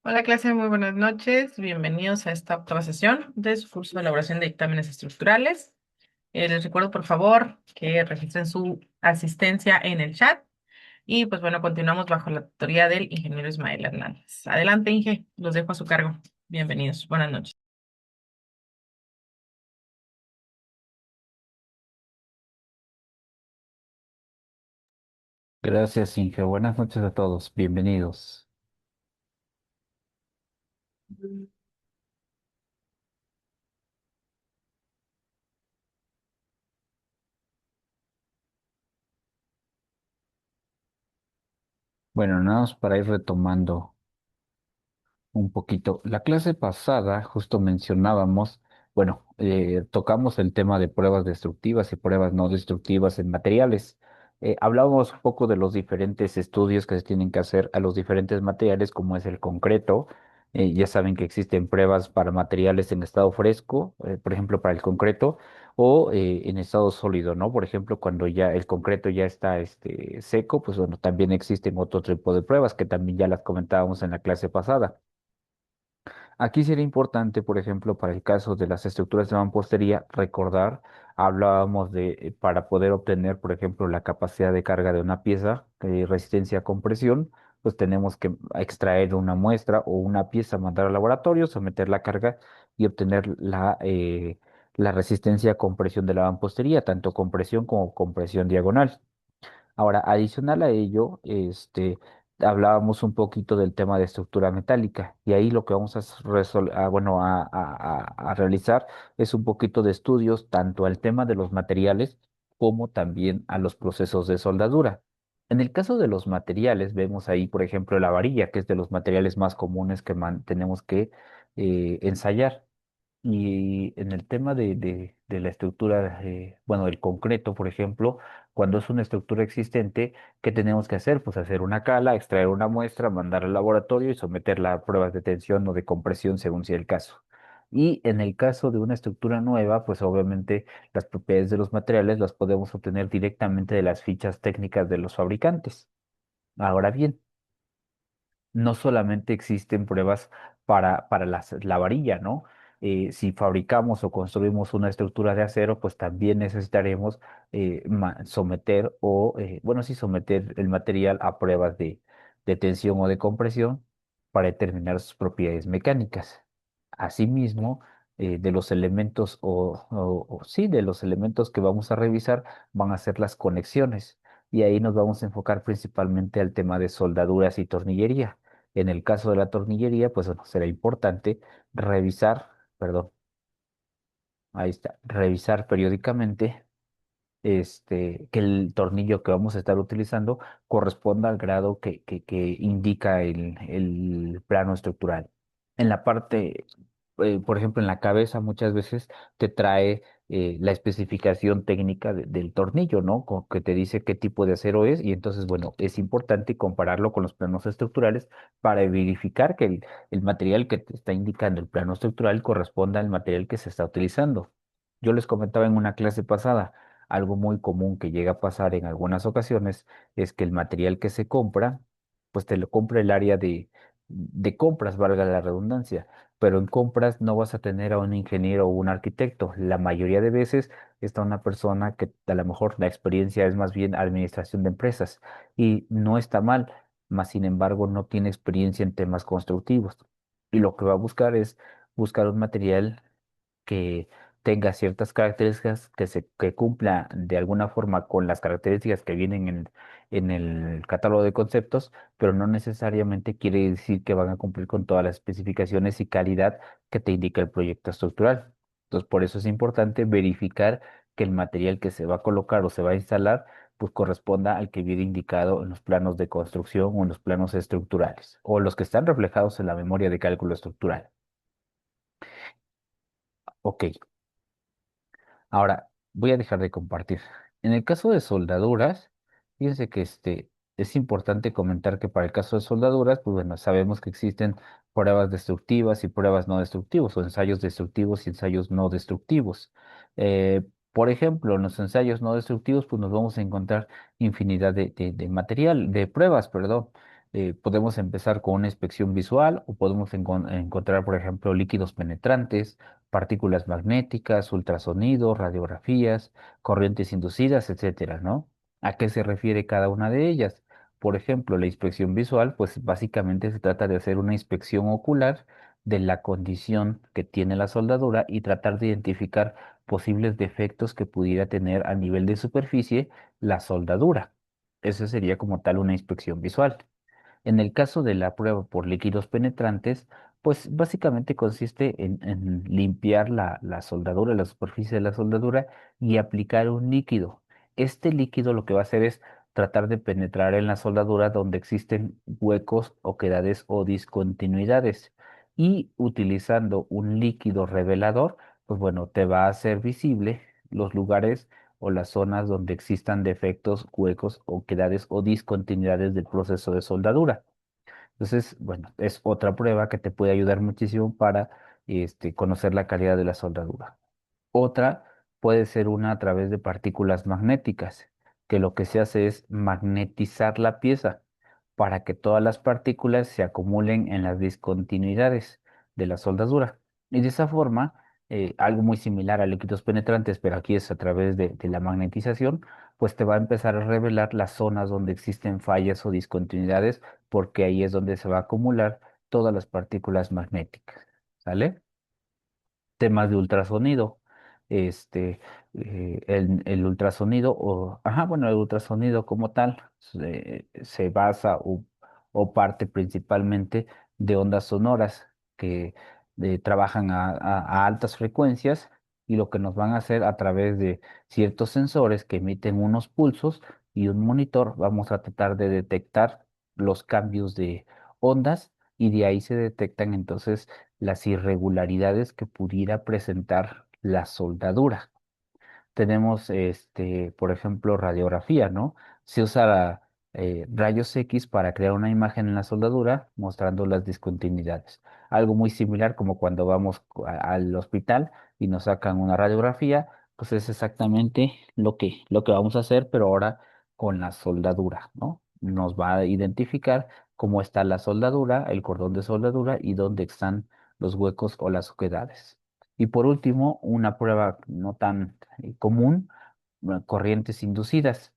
Hola clase, muy buenas noches. Bienvenidos a esta octava sesión de su curso de elaboración de dictámenes estructurales. Les recuerdo por favor que registren su asistencia en el chat y pues bueno, continuamos bajo la tutoría del ingeniero Ismael Hernández. Adelante, Inge, los dejo a su cargo. Bienvenidos, buenas noches. Gracias, Inge. Buenas noches a todos. Bienvenidos. Bueno, nada más para ir retomando un poquito. La clase pasada justo mencionábamos, bueno, tocamos el tema de pruebas destructivas y pruebas no destructivas en materiales. Hablábamos un poco de los diferentes estudios que se tienen que hacer a los diferentes materiales, como es el concreto. Ya saben que existen pruebas para materiales en estado fresco, por ejemplo, para el concreto, o en estado sólido, ¿no? Por ejemplo, cuando ya el concreto ya está seco, pues bueno, también existen otro tipo de pruebas que también ya las comentábamos en la clase pasada. Aquí sería importante, por ejemplo, para el caso de las estructuras de mampostería, recordar, hablábamos de, para poder obtener, por ejemplo, la capacidad de carga de una pieza, resistencia a compresión, pues tenemos que extraer una muestra o una pieza, mandar al laboratorio, someter la carga y obtener la resistencia a compresión de la mampostería, tanto compresión como compresión diagonal. Ahora, adicional a ello, hablábamos un poquito del tema de estructura metálica y ahí lo que vamos a, bueno, a realizar es un poquito de estudios tanto al tema de los materiales como también a los procesos de soldadura. En el caso de los materiales, vemos ahí, por ejemplo, la varilla, que es de los materiales más comunes que tenemos que ensayar. Y en el tema de la estructura, bueno, del concreto, por ejemplo, cuando es una estructura existente, ¿qué tenemos que hacer? Pues hacer una cala, extraer una muestra, mandar al laboratorio y someterla a pruebas de tensión o de compresión según sea el caso. Y en el caso de una estructura nueva, pues obviamente las propiedades de los materiales las podemos obtener directamente de las fichas técnicas de los fabricantes. Ahora bien, no solamente existen pruebas para la varilla, ¿no? Si fabricamos o construimos una estructura de acero, pues también necesitaremos someter bueno, sí, someter el material a pruebas de tensión o de compresión para determinar sus propiedades mecánicas. Asimismo, de los elementos sí, de los elementos que vamos a revisar van a ser las conexiones. Y ahí nos vamos a enfocar principalmente al tema de soldaduras y tornillería. En el caso de la tornillería, pues bueno, será importante revisar, perdón, ahí está, revisar periódicamente que el tornillo que vamos a estar utilizando corresponda al grado que indica el plano estructural. En la parte, por ejemplo, en la cabeza muchas veces te trae la especificación técnica del tornillo, ¿no? Que te dice qué tipo de acero es y entonces, bueno, es importante compararlo con los planos estructurales para verificar que el material que te está indicando el plano estructural corresponda al material que se está utilizando. Yo les comentaba en una clase pasada, algo muy común que llega a pasar en algunas ocasiones es que el material que se compra, pues te lo compra el área de compras, valga la redundancia, pero en compras no vas a tener a un ingeniero o un arquitecto. La mayoría de veces está una persona que a lo mejor la experiencia es más bien administración de empresas y no está mal, mas sin embargo no tiene experiencia en temas constructivos. Y lo que va a buscar es buscar un material que tenga ciertas características que cumpla de alguna forma con las características que vienen en el catálogo de conceptos, pero no necesariamente quiere decir que van a cumplir con todas las especificaciones y calidad que te indica el proyecto estructural. Entonces, por eso es importante verificar que el material que se va a colocar o se va a instalar pues corresponda al que viene indicado en los planos de construcción o en los planos estructurales, o los que están reflejados en la memoria de cálculo estructural. Ok. Ahora, voy a dejar de compartir. En el caso de soldaduras, fíjense que es importante comentar que para el caso de soldaduras, pues bueno, sabemos que existen pruebas destructivas y pruebas no destructivas, o ensayos destructivos y ensayos no destructivos. Eh, por ejemplo, en los ensayos no destructivos, pues nos vamos a encontrar infinidad de material, de pruebas, perdón. Podemos empezar con una inspección visual o podemos encontrar, por ejemplo, líquidos penetrantes, partículas magnéticas, ultrasonidos, radiografías, corrientes inducidas, etcétera, ¿no? ¿A qué se refiere cada una de ellas? Por ejemplo, la inspección visual, pues básicamente se trata de hacer una inspección ocular de la condición que tiene la soldadura y tratar de identificar posibles defectos que pudiera tener a nivel de superficie la soldadura. Eso sería como tal una inspección visual. En el caso de la prueba por líquidos penetrantes, pues básicamente consiste en limpiar la soldadura, la superficie de la soldadura y aplicar un líquido. Este líquido lo que va a hacer es tratar de penetrar en la soldadura donde existen huecos, oquedades o discontinuidades. Y utilizando un líquido revelador, pues bueno, te va a hacer visible los lugares o las zonas donde existan defectos, huecos, oquedades o discontinuidades del proceso de soldadura. Entonces, bueno, es otra prueba que te puede ayudar muchísimo para conocer la calidad de la soldadura. Otra puede ser una a través de partículas magnéticas, que lo que se hace es magnetizar la pieza para que todas las partículas se acumulen en las discontinuidades de la soldadura. Y de esa forma, algo muy similar a líquidos penetrantes, pero aquí es a través de la magnetización, pues te va a empezar a revelar las zonas donde existen fallas o discontinuidades, porque ahí es donde se va a acumular todas las partículas magnéticas. ¿Sale? Temas de ultrasonido. Este, el ultrasonido, bueno, el ultrasonido como tal se basa o parte principalmente de ondas sonoras que trabajan a altas frecuencias y lo que nos van a hacer a través de ciertos sensores que emiten unos pulsos y un monitor, vamos a tratar de detectar los cambios de ondas y de ahí se detectan entonces las irregularidades que pudiera presentar la soldadura. Tenemos, por ejemplo, radiografía, ¿no? Se usa rayos X para crear una imagen en la soldadura mostrando las discontinuidades. Algo muy similar como cuando vamos al hospital y nos sacan una radiografía, pues es exactamente lo que vamos a hacer, pero ahora con la soldadura, ¿no? Nos va a identificar cómo está la soldadura, el cordón de soldadura y dónde están los huecos o las oquedades. Y por último, una prueba no tan común, corrientes inducidas,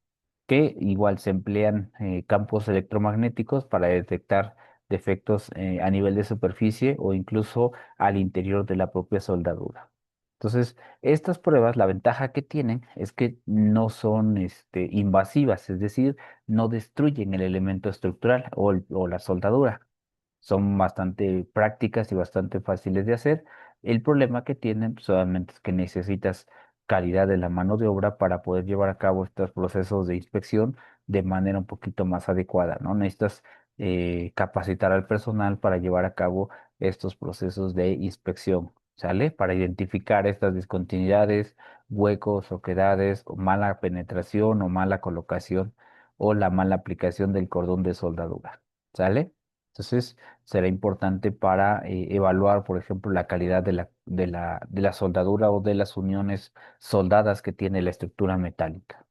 que igual se emplean campos electromagnéticos para detectar defectos a nivel de superficie o incluso al interior de la propia soldadura. Entonces, estas pruebas, la ventaja que tienen es que no son invasivas, es decir, no destruyen el elemento estructural o la soldadura. Son bastante prácticas y bastante fáciles de hacer. El problema que tienen pues, obviamente es que necesitas calidad de la mano de obra para poder llevar a cabo estos procesos de inspección de manera un poquito más adecuada, ¿no? Necesitas capacitar al personal para llevar a cabo estos procesos de inspección, ¿sale? Para identificar estas discontinuidades, huecos, oquedades, o mala penetración o mala colocación o la mala aplicación del cordón de soldadura, ¿sale? Entonces, será importante para evaluar, por ejemplo, la calidad de la soldadura o de las uniones soldadas que tiene la estructura metálica.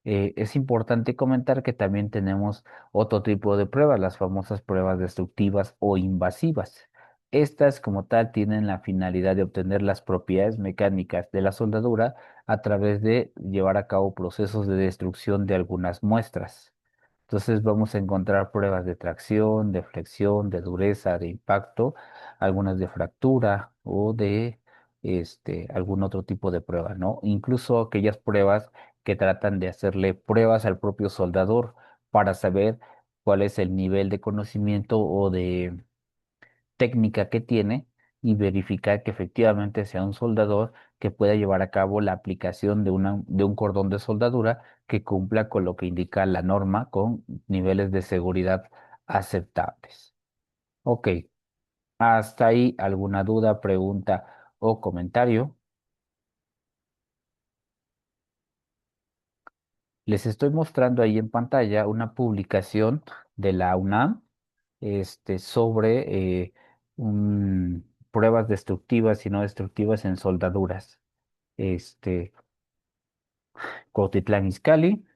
Es importante comentar que también tenemos otro tipo de pruebas, las famosas pruebas destructivas o invasivas. Estas, como tal, tienen la finalidad de obtener las propiedades mecánicas de la soldadura a través de llevar a cabo procesos de destrucción de algunas muestras. Entonces vamos a encontrar pruebas de tracción, de flexión, de dureza, de impacto, algunas de fractura o de algún otro tipo de prueba, ¿no? Incluso aquellas pruebas que tratan de hacerle pruebas al propio soldador para saber cuál es el nivel de conocimiento o de técnica que tiene y verificar que efectivamente sea un soldador que pueda llevar a cabo la aplicación de un cordón de soldadura que cumpla con lo que indica la norma con niveles de seguridad aceptables. Ok, hasta ahí alguna duda, pregunta o comentario. Les estoy mostrando ahí en pantalla una publicación de la UNAM sobre pruebas destructivas y no destructivas en soldaduras. Este, Cuautitlán Izcalli.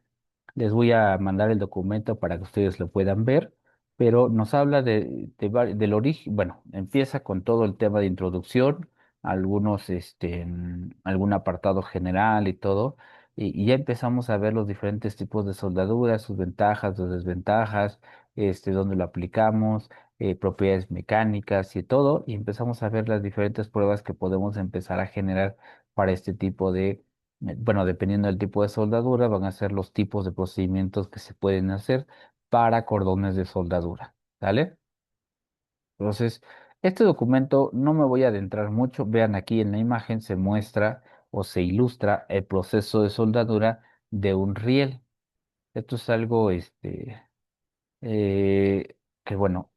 Les voy a mandar el documento para que ustedes lo puedan ver. pero nos habla del origen, bueno, empieza con todo el tema de introducción, algún apartado general y todo, y ya empezamos a ver los diferentes tipos de soldadura, sus ventajas, sus desventajas, dónde lo aplicamos, propiedades mecánicas y todo, y empezamos a ver las diferentes pruebas que podemos empezar a generar para este tipo bueno, dependiendo del tipo de soldadura, van a ser los tipos de procedimientos que se pueden hacer para cordones de soldadura, ¿vale? Entonces, este documento no me voy a adentrar mucho. Vean aquí en la imagen se muestra o se ilustra el proceso de soldadura de un riel. Esto es algo, eh, que bueno,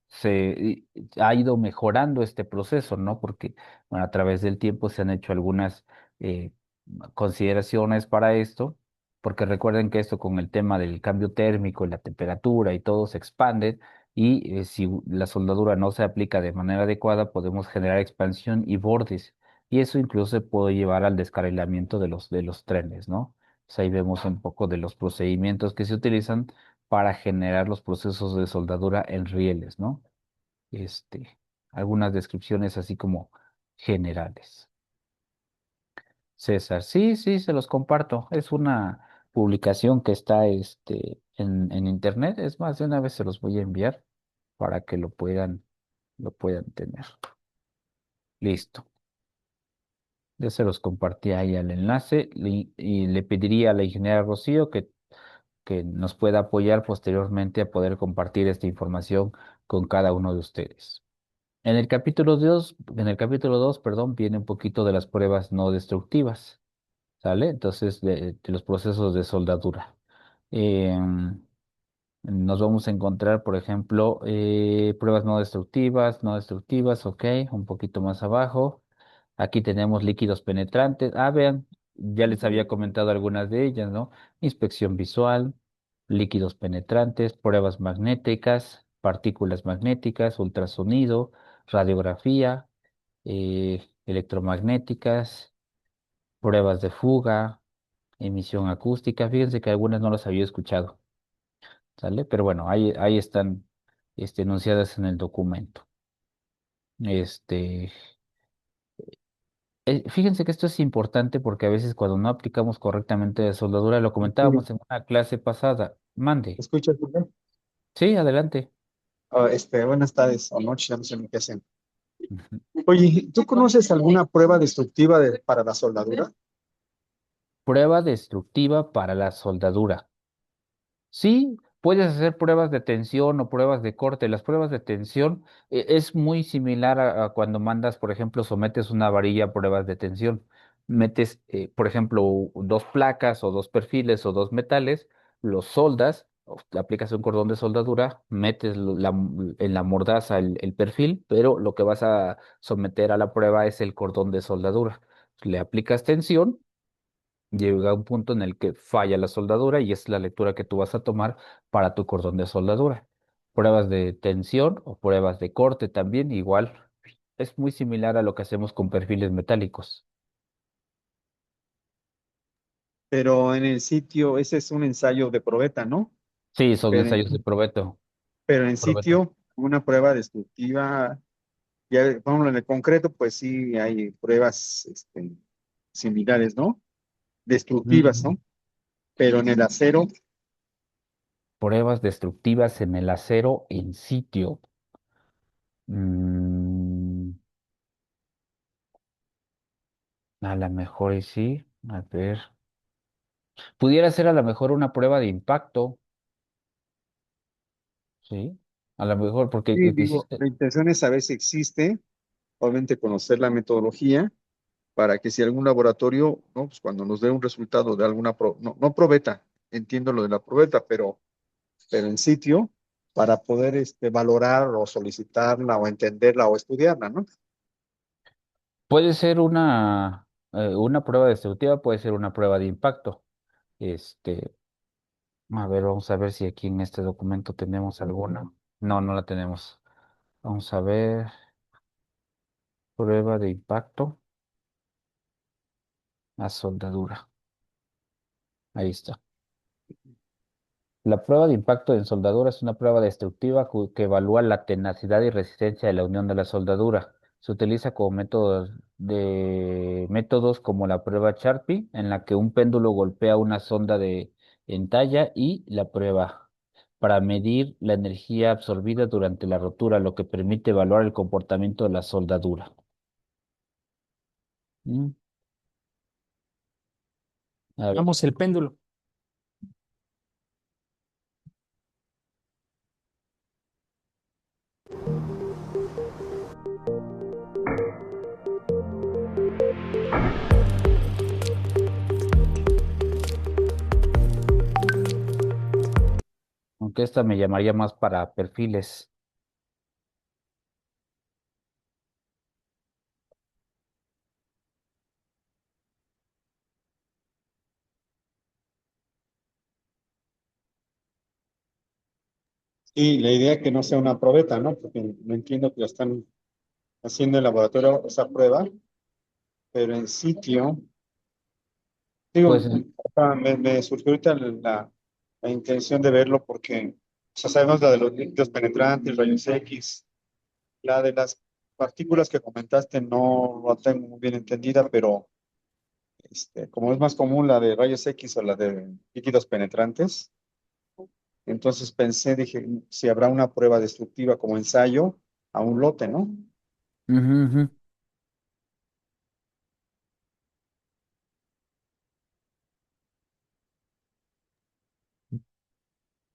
ha ido mejorando este proceso, ¿no? Porque, bueno, a través del tiempo se han hecho algunas eh, consideraciones para esto, porque recuerden que esto con el tema del cambio térmico, la temperatura y todo se expande, y si la soldadura no se aplica de manera adecuada, podemos generar expansión y bordes, y eso incluso puede llevar al descarrilamiento de los trenes, ¿no? Pues ahí vemos un poco de los procedimientos que se utilizan para generar los procesos de soldadura en rieles, ¿no? Este, algunas descripciones así como generales. César, sí, sí, se los comparto. Es una publicación que está en internet. Es más, de una vez se los voy a enviar para que lo puedan tener. Listo. Ya se los compartí ahí al enlace y le pediría a la ingeniera Rocío que nos pueda apoyar posteriormente a poder compartir esta información con cada uno de ustedes. En el capítulo 2, perdón, viene un poquito de las pruebas no destructivas, ¿sale? Entonces, de los procesos de soldadura. Em, Nos vamos a encontrar, por ejemplo, pruebas no destructivas, ok, un poquito más abajo. Aquí tenemos líquidos penetrantes. Ah, vean, ya les había comentado algunas de ellas, ¿no? Inspección visual, líquidos penetrantes, pruebas magnéticas, partículas magnéticas, ultrasonido, radiografía, electromagnéticas, pruebas de fuga, emisión acústica. Fíjense que algunas no las había escuchado. ¿Sale? Pero bueno, ahí están enunciadas en el documento. Este, Fíjense que esto es importante porque a veces cuando no aplicamos correctamente la soldadura, lo Sí, comentábamos en una clase pasada. Mande. ¿escuchas, Jorge? Sí, adelante. Buenas tardes o noches, ya no sé ni qué hacen. Ujú. Oye, ¿tú conoces alguna prueba destructiva para la soldadura? Prueba destructiva para la soldadura. Sí, puedes hacer pruebas de tensión o pruebas de corte. Las pruebas de tensión es muy similar a cuando mandas, por ejemplo, sometes una varilla a pruebas de tensión. Metes, por ejemplo, dos placas o dos perfiles o dos metales, los soldas, o le aplicas un cordón de soldadura, metes en la mordaza el perfil, pero lo que vas a someter a la prueba es el cordón de soldadura. Le aplicas tensión. Llega un punto en el que falla la soldadura y es la lectura que tú vas a tomar para tu cordón de soldadura. Pruebas de tensión o pruebas de corte también, igual. Es muy similar a lo que hacemos con perfiles metálicos. Pero en el sitio, ese es un ensayo de probeta, ¿no? Sí, son Pero ensayos de en, probeto. pero en Probeto. sitio, una prueba destructiva, ya, por ejemplo, en el concreto, pues sí hay pruebas similares, ¿no? Destructivas, Mm, ¿no? Pero en el acero, Pruebas destructivas en el acero en sitio. Mm, a lo mejor y sí. A ver. Pudiera ser a lo mejor una prueba de impacto, ¿sí? A lo mejor porque sí, digo, existe. la intención es saber si existe, obviamente conocer la metodología para que si algún laboratorio, ¿no? Pues cuando nos dé un resultado de alguna, no, no probeta, entiendo lo de la probeta, pero en sitio, para poder valorar o solicitarla o entenderla o estudiarla, ¿no? Puede ser una prueba destructiva, puede ser una prueba de impacto. Este, a ver, vamos a ver si aquí en este documento tenemos alguna. No, no la tenemos. Vamos a ver, prueba de impacto a soldadura. Ahí está. La prueba de impacto en soldadura es una prueba destructiva que evalúa la tenacidad y resistencia de la unión de la soldadura. Se utiliza como métodos como la prueba Sharpie, en la que un péndulo golpea una sonda de entalla, y la prueba para medir la energía absorbida durante la rotura, lo que permite evaluar el comportamiento de la soldadura. Mm, A ver, Veamos el péndulo. aunque esta me llamaría más para perfiles. Y la idea es que no sea una probeta, ¿no? Porque no entiendo que lo están haciendo en laboratorio esa prueba, pero en sitio, Pues digo, me surgió ahorita la intención de verlo porque, o sea, sabemos la de los líquidos penetrantes, rayos X, la de las partículas que comentaste no la tengo muy bien entendida, pero como es más común la de rayos X o la de líquidos penetrantes, entonces pensé, dije, si habrá una prueba destructiva como ensayo a un lote, ¿no? ujú, ujú.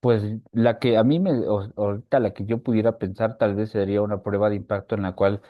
Pues la que a mí ahorita la que yo pudiera pensar tal vez sería una prueba de impacto en la cual,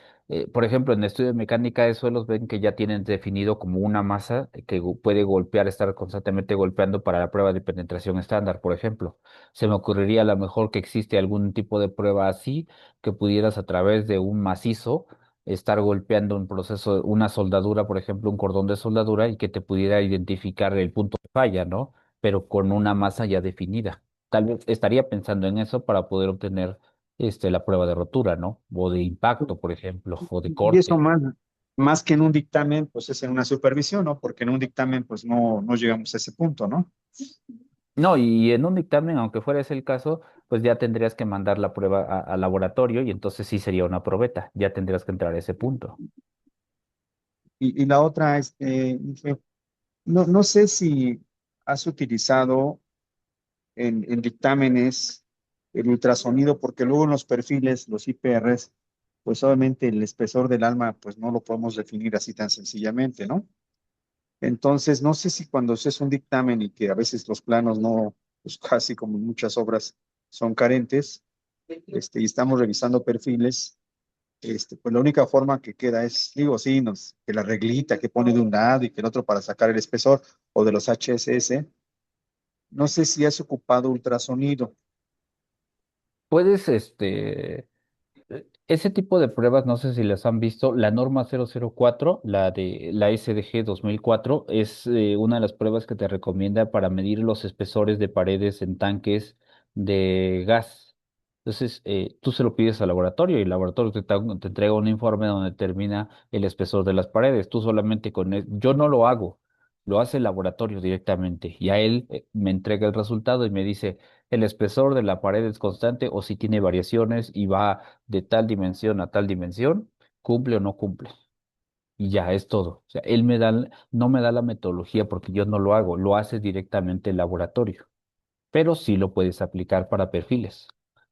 por ejemplo, en el estudio de mecánica de suelos ven que ya tienen definido como una masa que puede golpear, estar constantemente golpeando para la prueba de penetración estándar, por ejemplo. Se me ocurriría a lo mejor que existe algún tipo de prueba así que pudieras a través de un macizo estar golpeando un proceso, una soldadura, por ejemplo, un cordón de soldadura y que te pudiera identificar el punto de falla, ¿no? Pero con una masa ya definida. Tal vez estaría pensando en eso para poder obtener la prueba de rotura, ¿no? O de impacto, por ejemplo, o de Y eso corte. más que en un dictamen, pues es en una supervisión, ¿no? Porque en un dictamen, pues no llegamos a ese punto, ¿no? No, y en un dictamen, aunque fuera ese el caso, pues ya tendrías que mandar la prueba al laboratorio y entonces sí sería una probeta. Ya tendrías que entrar a ese punto. Y la otra es, no sé si has utilizado en dictámenes el ultrasonido, porque luego en los perfiles, los IPRs, pues obviamente el espesor del alma, pues no lo podemos definir así tan sencillamente, ¿no? Entonces, no sé si cuando se es un dictamen y que a veces los planos no, pues casi como en muchas obras son carentes, y estamos revisando perfiles, pues la única forma que queda es, digo, sí, que la reglita que pone de un lado y que el otro para sacar el espesor, o de los HSS, no sé si has ocupado ultrasonido. Puedes, ese tipo de pruebas, no sé si las han visto, la norma 004, la de la SDG 2004, es una de las pruebas que te recomienda para medir los espesores de paredes en tanques de gas. Entonces, tú se lo pides al laboratorio y el laboratorio te entrega un informe donde determina el espesor de las paredes. Tú solamente yo no lo hago, lo hace el laboratorio directamente y a él me entrega el resultado y me dice el espesor de la pared es constante o si tiene variaciones y va de tal dimensión a tal dimensión, cumple o no cumple. Y ya es todo. O sea, él no me da la metodología porque yo no lo hago, lo hace directamente el laboratorio, pero sí lo puedes aplicar para perfiles,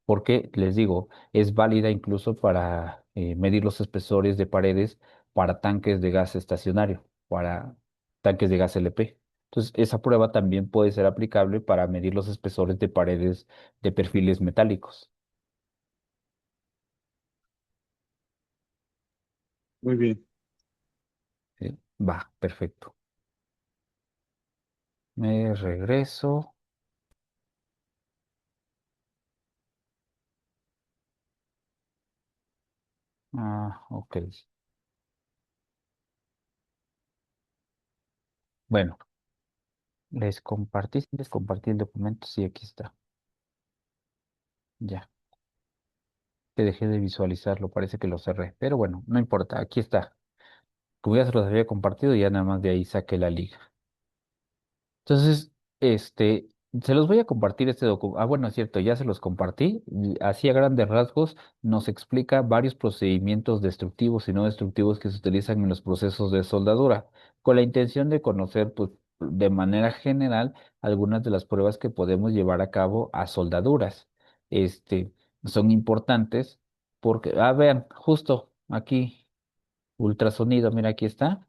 porque les digo, es válida incluso para medir los espesores de paredes para tanques de gas estacionario, para tanques de gas LP. Entonces, esa prueba también puede ser aplicable para medir los espesores de paredes de perfiles metálicos. Muy bien. ¿Sí? Va, perfecto. Me regreso. Ah, ok. Bueno, les compartí el documento. Sí, aquí está. Ya. Que dejé de visualizarlo, parece que lo cerré, pero bueno, no importa, aquí está. Como ya se los había compartido, ya nada más de ahí saqué la liga. Entonces, Se los voy a compartir este documento. Ah, bueno, es cierto, ya se los compartí. Y así a grandes rasgos nos explica varios procedimientos destructivos y no destructivos que se utilizan en los procesos de soldadura, con la intención de conocer, pues, de manera general, algunas de las pruebas que podemos llevar a cabo a soldaduras. Este, son importantes porque, vean, justo aquí, ultrasonido, mira, aquí está,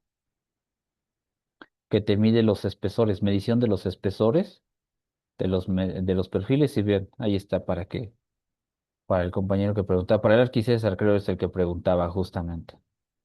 que te mide los espesores, medición de los espesores de los perfiles y bien, ahí está para el compañero que preguntaba, para el arquicésar creo es el que preguntaba justamente.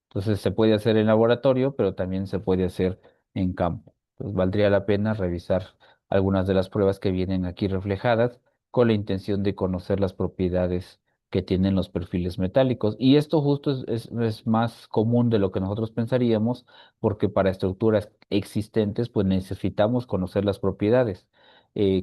Entonces se puede hacer en laboratorio, pero también se puede hacer en campo. Entonces valdría la pena revisar algunas de las pruebas que vienen aquí reflejadas con la intención de conocer las propiedades que tienen los perfiles metálicos. Y esto justo es más común de lo que nosotros pensaríamos, porque para estructuras existentes, pues necesitamos conocer las propiedades.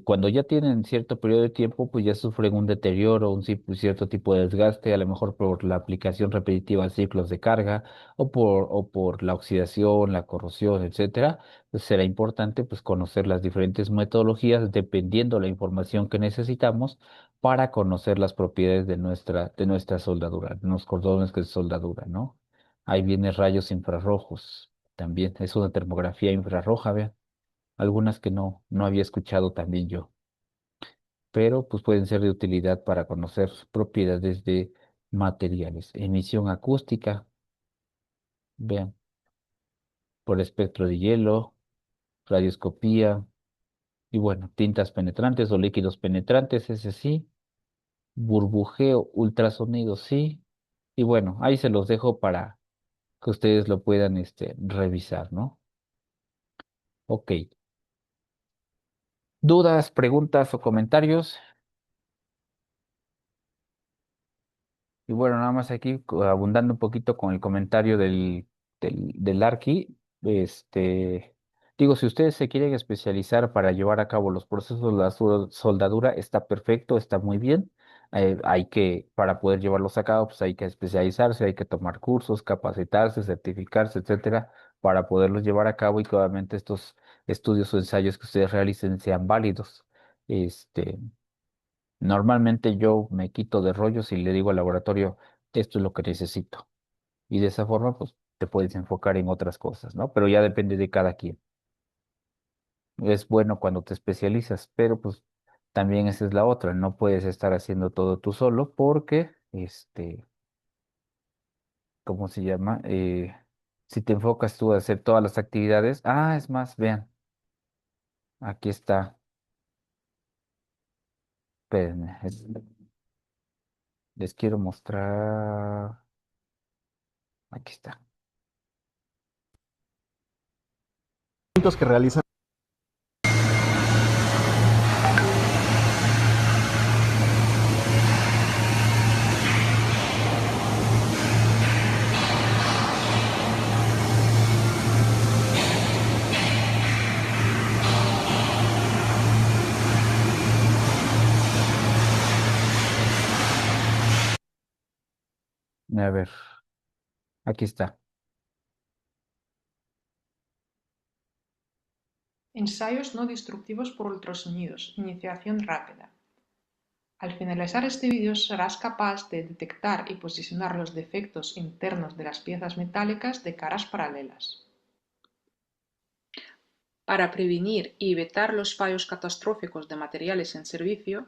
Cuando ya tienen cierto periodo de tiempo, pues ya sufren un deterioro, cierto tipo de desgaste, a lo mejor por la aplicación repetitiva de ciclos de carga o por la oxidación, la corrosión, etcétera, pues será importante pues conocer las diferentes metodologías dependiendo la información que necesitamos para conocer las propiedades de nuestra soldadura, de los cordones de soldadura, ¿no? Ahí vienen rayos infrarrojos, también es una termografía infrarroja, vean, algunas que no había escuchado también yo, pero pues pueden ser de utilidad para conocer propiedades de materiales. Emisión acústica, vean por espectro de hielo, radioscopía y bueno, tintas penetrantes o líquidos penetrantes, ese sí, burbujeo, ultrasonido, sí. Y bueno, ahí se los dejo para que ustedes lo puedan revisar, ¿no? Ok. ¿Dudas, preguntas o comentarios? Y bueno, nada más aquí abundando un poquito con el comentario del Arqui, digo, si ustedes se quieren especializar para llevar a cabo los procesos de la soldadura, está perfecto, está muy bien. Para poder llevarlos a cabo, pues hay que especializarse, hay que tomar cursos, capacitarse, certificarse, etcétera, para poderlos llevar a cabo y que obviamente estos estudios o ensayos que ustedes realicen sean válidos. Este, Normalmente yo me quito de rollos y le digo al laboratorio, esto es lo que necesito. Y de esa forma, pues te puedes enfocar en otras cosas, ¿no? Pero ya depende de cada quien. Es bueno cuando te especializas, pero pues también esa es la otra. No puedes estar haciendo todo tú solo porque, ¿cómo se llama? Si te enfocas tú a hacer todas las actividades, es más, vean, aquí está. Espérenme, les quiero mostrar. Aquí está. Que realizan. A ver, aquí está. Ensayos no destructivos por ultrasonidos. Iniciación rápida. Al finalizar este vídeo serás capaz de detectar y posicionar los defectos internos de las piezas metálicas de caras paralelas. Para prevenir y evitar los fallos catastróficos de materiales en servicio,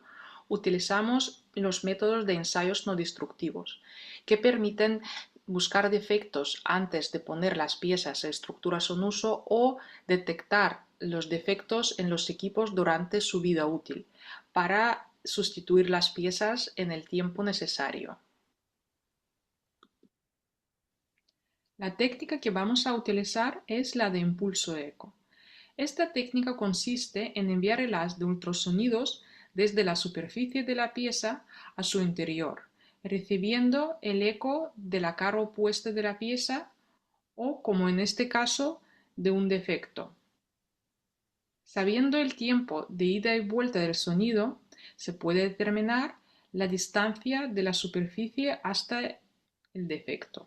utilizamos los métodos de ensayos no destructivos, que permiten buscar defectos antes de poner las piezas e estructuras en uso o detectar los defectos en los equipos durante su vida útil, para sustituir las piezas en el tiempo necesario. La técnica que vamos a utilizar es la de impulso eco. Esta técnica consiste en enviar el haz de ultrasonidos desde la superficie de la pieza a su interior, recibiendo el eco de la cara opuesta de la pieza o, como en este caso, de un defecto. Sabiendo el tiempo de ida y vuelta del sonido, se puede determinar la distancia de la superficie hasta el defecto.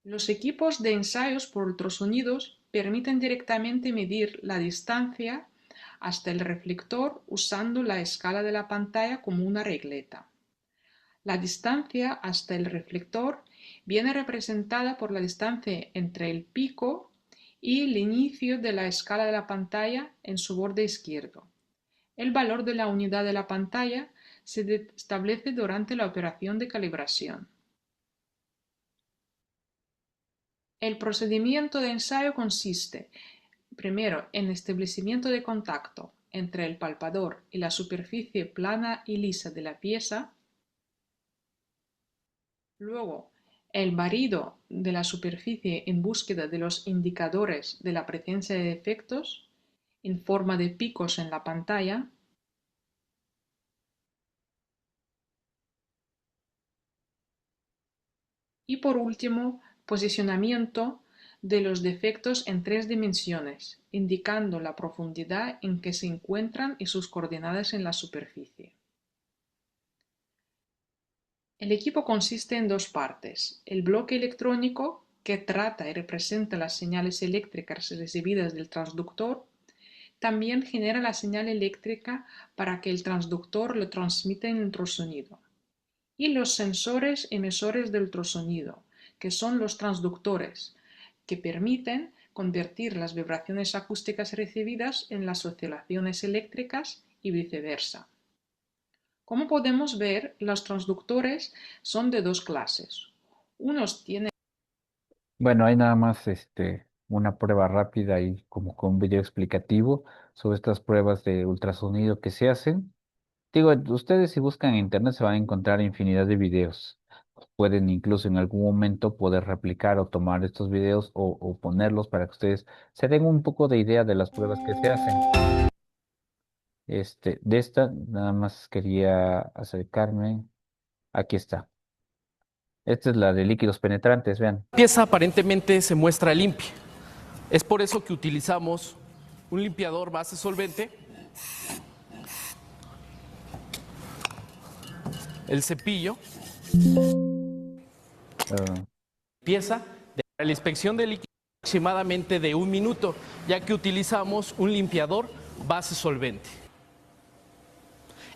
Los equipos de ensayos por ultrasonidos permiten directamente medir la distancia hasta el reflector usando la escala de la pantalla como una regleta. La distancia hasta el reflector viene representada por la distancia entre el pico y el inicio de la escala de la pantalla en su borde izquierdo. El valor de la unidad de la pantalla se establece durante la operación de calibración. El procedimiento de ensayo consiste, primero, en establecimiento de contacto entre el palpador y la superficie plana y lisa de la pieza. Luego, el barrido de la superficie en búsqueda de los indicadores de la presencia de defectos en forma de picos en la pantalla. Y por último, posicionamiento de los defectos en 3 dimensiones, indicando la profundidad en que se encuentran y sus coordenadas en la superficie. El equipo consiste en 2 partes: el bloque electrónico, que trata y representa las señales eléctricas recibidas del transductor, también genera la señal eléctrica para que el transductor lo transmita en ultrasonido, y los sensores emisores de ultrasonido, que son los transductores, que permiten convertir las vibraciones acústicas recibidas en las oscilaciones eléctricas y viceversa. Como podemos ver, los transductores son de 2 clases. Unos tienen Bueno, hay nada más una prueba rápida y como con un video explicativo sobre estas pruebas de ultrasonido que se hacen. Digo, ustedes si buscan en internet se van a encontrar infinidad de videos. Pueden incluso en algún momento poder replicar o tomar estos videos o ponerlos para que ustedes se den un poco de idea de las pruebas que se hacen. De esta nada más quería acercarme. Aquí está. Esta es la de líquidos penetrantes, vean. La pieza aparentemente se muestra limpia. Es por eso que utilizamos un limpiador base solvente, el cepillo, pieza para la inspección de líquido aproximadamente de 1 minuto, ya que utilizamos un limpiador base solvente.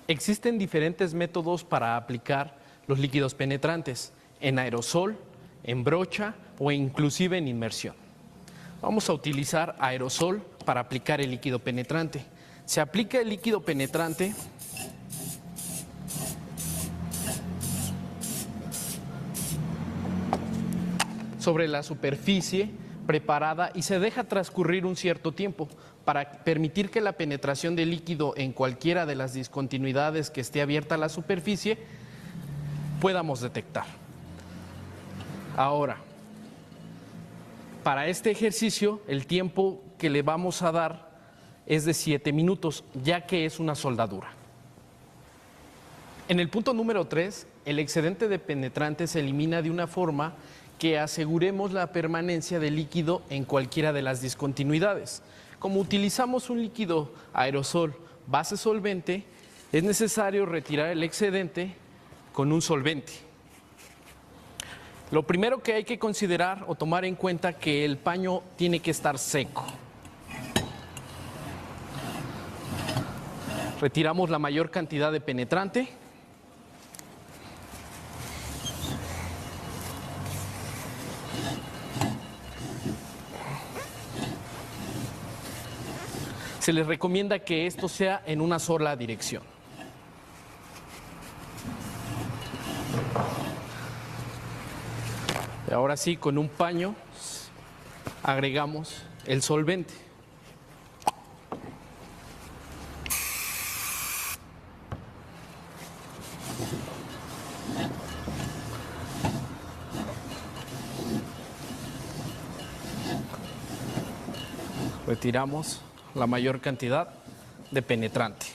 Existen diferentes métodos para aplicar los líquidos penetrantes, en aerosol, en brocha o inclusive en inmersión. Vamos a utilizar aerosol para aplicar el líquido penetrante. Se aplica el líquido penetrante sobre la superficie preparada y se deja transcurrir un cierto tiempo para permitir que la penetración del líquido en cualquiera de las discontinuidades que esté abierta a la superficie podamos detectar. Ahora, para este ejercicio el tiempo que le vamos a dar es de 7 minutos, ya que es una soldadura. En el punto número 3, el excedente de penetrante se elimina de una forma que aseguremos la permanencia del líquido en cualquiera de las discontinuidades. Como utilizamos un líquido aerosol base solvente, es necesario retirar el excedente con un solvente. Lo primero que hay que considerar o tomar en cuenta que el paño tiene que estar seco. Retiramos la mayor cantidad de penetrante. Se les recomienda que esto sea en una sola dirección. Y ahora sí, con un paño agregamos el solvente. Retiramos la mayor cantidad de penetrante.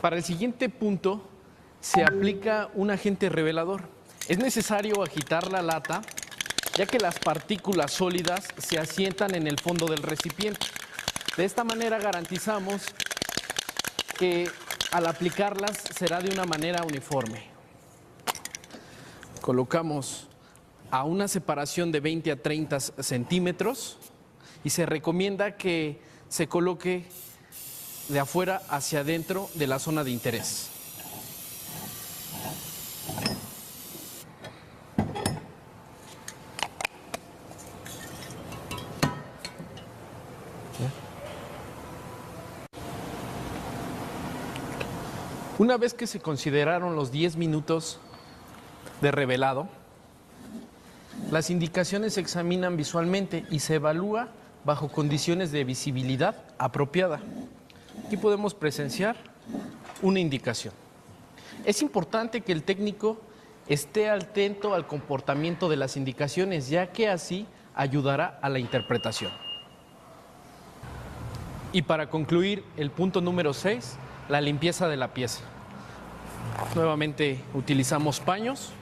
Para el siguiente punto se aplica un agente revelador. Es necesario agitar la lata, ya que las partículas sólidas se asientan en el fondo del recipiente. De esta manera garantizamos que al aplicarlas será de una manera uniforme. colocamos a una separación de 20 a 30 centímetros y se recomienda que se coloque de afuera hacia adentro de la zona de interés. Una vez que se consideraron los 10 minutos de revelado, las indicaciones se examinan visualmente y se evalúa bajo condiciones de visibilidad apropiada. Aquí podemos presenciar una indicación. Es importante que el técnico esté atento al comportamiento de las indicaciones, ya que así ayudará a la interpretación. Y para concluir, el punto número 6, la limpieza de la pieza. Nuevamente utilizamos paños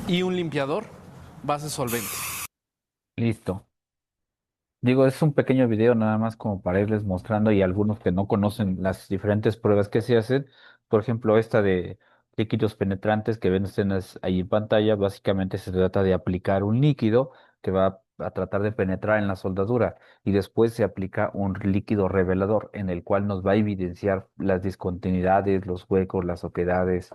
y un limpiador base solvente. Listo. Digo, es un pequeño video nada más como para irles mostrando y algunos que no conocen las diferentes pruebas que se hacen. Por ejemplo, esta de líquidos penetrantes que ven ustedes ahí en pantalla, básicamente se trata de aplicar un líquido que va a tratar de penetrar en la soldadura y después se aplica un líquido revelador en el cual nos va a evidenciar las discontinuidades, los huecos, las oquedades,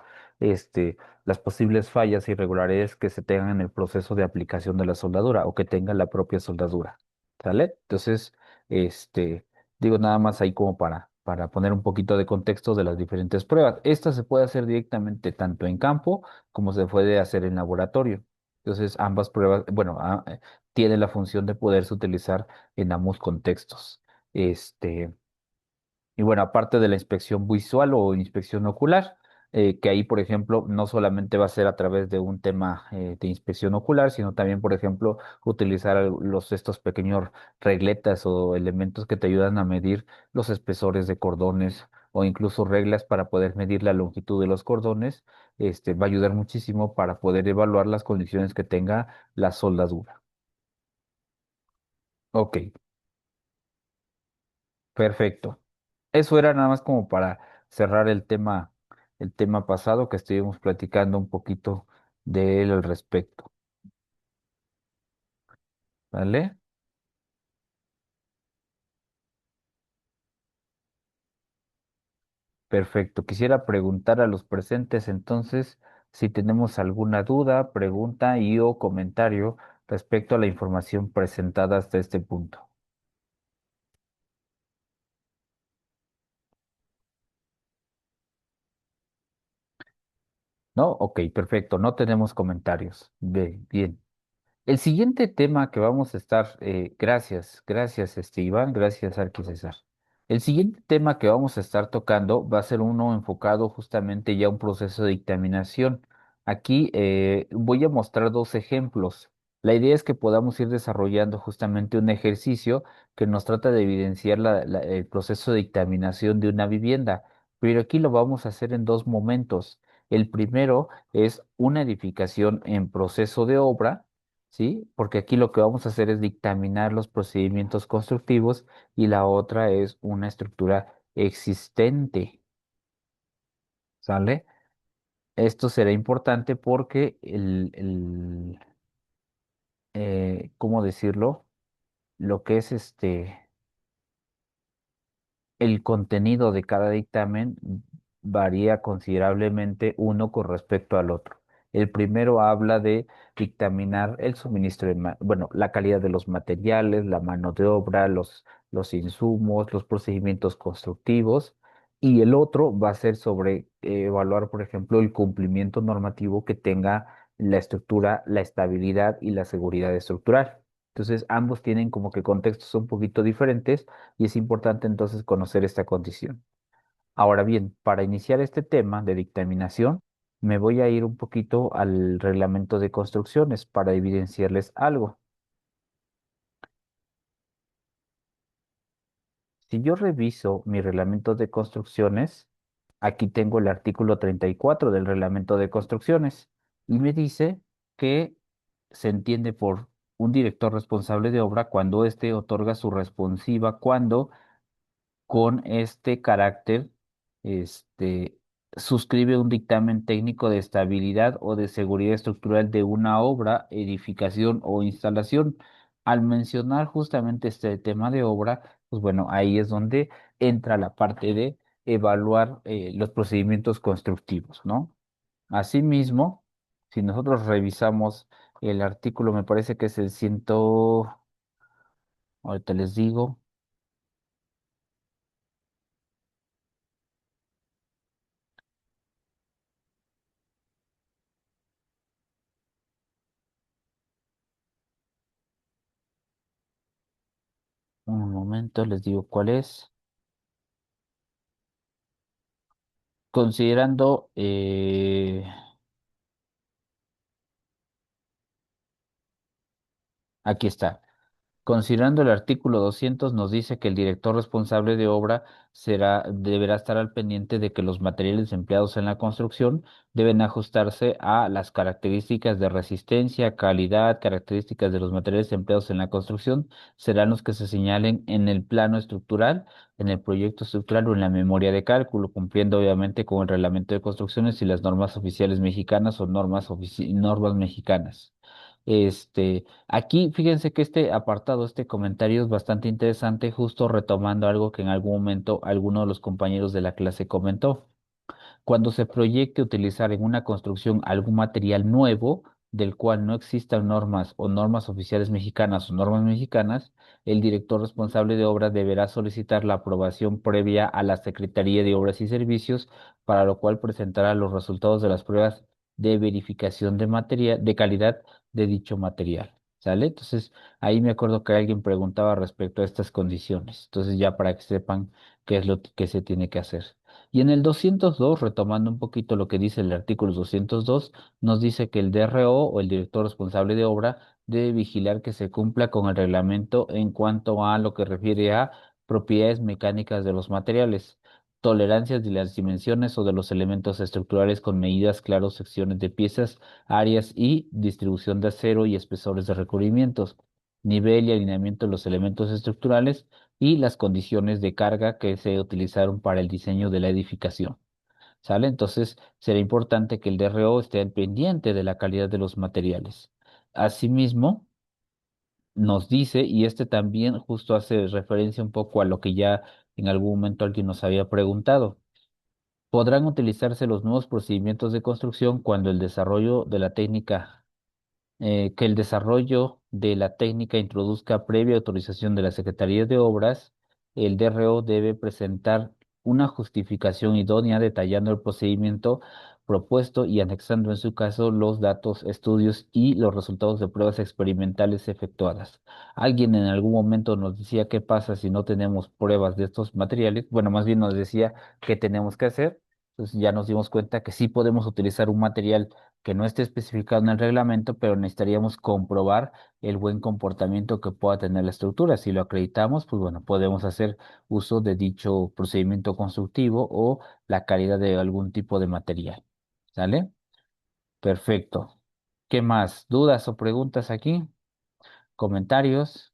las posibles fallas e irregularidades que se tengan en el proceso de aplicación de la soldadura o que tenga la propia soldadura. ¿Sale? Entonces, este, digo nada más ahí como para poner un poquito de contexto de las diferentes pruebas. Esta se puede hacer directamente tanto en campo como se puede hacer en laboratorio. Entonces, ambas pruebas, bueno, tienen la función de poderse utilizar en ambos contextos. Este, y bueno, aparte de la inspección visual o inspección ocular, que ahí, por ejemplo, no solamente va a ser a través de un tema de inspección ocular, sino también, por ejemplo, utilizar estos pequeños regletas o elementos que te ayudan a medir los espesores de cordones o incluso reglas para poder medir la longitud de los cordones. Va a ayudar muchísimo para poder evaluar las condiciones que tenga la soldadura. Ok, perfecto. Eso era nada más como para cerrar el tema pasado que estuvimos platicando un poquito de él al respecto. ¿Vale? Perfecto. Quisiera preguntar a los presentes entonces si tenemos alguna duda, pregunta y o comentario respecto a la información presentada hasta este punto. ¿No? Ok, perfecto. No tenemos comentarios. Bien. El siguiente tema que vamos a estar, gracias Iván, gracias Arqui César. El siguiente tema que vamos a estar tocando va a ser uno enfocado justamente ya a un proceso de dictaminación. Aquí voy a mostrar dos ejemplos. La idea es que podamos ir desarrollando justamente un ejercicio que nos trata de evidenciar el proceso de dictaminación de una vivienda, pero aquí lo vamos a hacer en dos momentos. El primero es una edificación en proceso de obra. ¿Sí? Porque aquí lo que vamos a hacer es dictaminar los procedimientos constructivos y la otra es una estructura existente, ¿sale? Esto será importante porque ¿cómo decirlo? Lo que es el contenido de cada dictamen varía considerablemente uno con respecto al otro. El primero habla de dictaminar el suministro bueno, la calidad de los materiales, la mano de obra, los insumos, los procedimientos constructivos. Y el otro va a ser sobre evaluar, por ejemplo, el cumplimiento normativo que tenga la estructura, la estabilidad y la seguridad estructural. Entonces, ambos tienen como que contextos un poquito diferentes y es importante entonces conocer esta condición. Ahora bien, para iniciar este tema de dictaminación, me voy a ir un poquito al reglamento de construcciones para evidenciarles algo. Si yo reviso mi reglamento de construcciones, aquí tengo el artículo 34 del reglamento de construcciones y me dice que se entiende por un director responsable de obra cuando éste otorga su responsiva cuando con este carácter, este, suscribe un dictamen técnico de estabilidad o de seguridad estructural de una obra, edificación o instalación. Al mencionar justamente este tema de obra, pues bueno, ahí es donde entra la parte de evaluar los procedimientos constructivos, ¿no? Asimismo, si nosotros revisamos el artículo, me parece que es el ahorita les digo, un momento, les digo cuál es. Considerando, aquí está. Considerando el artículo 200, nos dice que el director responsable de obra deberá estar al pendiente de que los materiales empleados en la construcción deben ajustarse a las características de resistencia, calidad, características de los materiales empleados en la construcción, serán los que se señalen en el plano estructural, en el proyecto estructural o en la memoria de cálculo, cumpliendo obviamente con el reglamento de construcciones y las normas oficiales mexicanas o normas mexicanas. Aquí, fíjense que este apartado, este comentario es bastante interesante, justo retomando algo que en algún momento alguno de los compañeros de la clase comentó. Cuando se proyecte utilizar en una construcción algún material nuevo, del cual no existan normas o normas oficiales mexicanas o normas mexicanas, el director responsable de obra deberá solicitar la aprobación previa a la Secretaría de Obras y Servicios, para lo cual presentará los resultados de las pruebas de verificación de de calidad de dicho material. ¿Sale? Entonces, ahí me acuerdo que alguien preguntaba respecto a estas condiciones. Entonces, ya para que sepan qué es lo que se tiene que hacer. Y en el 202, retomando un poquito lo que dice el artículo 202, nos dice que el DRO o el director responsable de obra debe vigilar que se cumpla con el reglamento en cuanto a lo que refiere a propiedades mecánicas de los materiales, tolerancias de las dimensiones o de los elementos estructurales con medidas, claros, secciones de piezas, áreas y distribución de acero y espesores de recubrimientos, nivel y alineamiento de los elementos estructurales y las condiciones de carga que se utilizaron para el diseño de la edificación. ¿Sale? Entonces, será importante que el DRO esté al pendiente de la calidad de los materiales. Asimismo, nos dice, y este también justo hace referencia un poco a lo que ya en algún momento alguien nos había preguntado. Podrán utilizarse los nuevos procedimientos de construcción cuando el desarrollo de la técnica que el desarrollo de la técnica introduzca previa autorización de la Secretaría de Obras. El DRO debe presentar una justificación idónea detallando el procedimiento propuesto y anexando en su caso los datos, estudios y los resultados de pruebas experimentales efectuadas. Alguien en algún momento nos decía qué pasa si no tenemos pruebas de estos materiales. Bueno, más bien nos decía qué tenemos que hacer. Entonces ya nos dimos cuenta que sí podemos utilizar un material que no esté especificado en el reglamento, pero necesitaríamos comprobar el buen comportamiento que pueda tener la estructura. Si lo acreditamos, pues bueno, podemos hacer uso de dicho procedimiento constructivo o la calidad de algún tipo de material. ¿Sale? Perfecto. ¿Qué más? ¿Dudas o preguntas aquí? ¿Comentarios?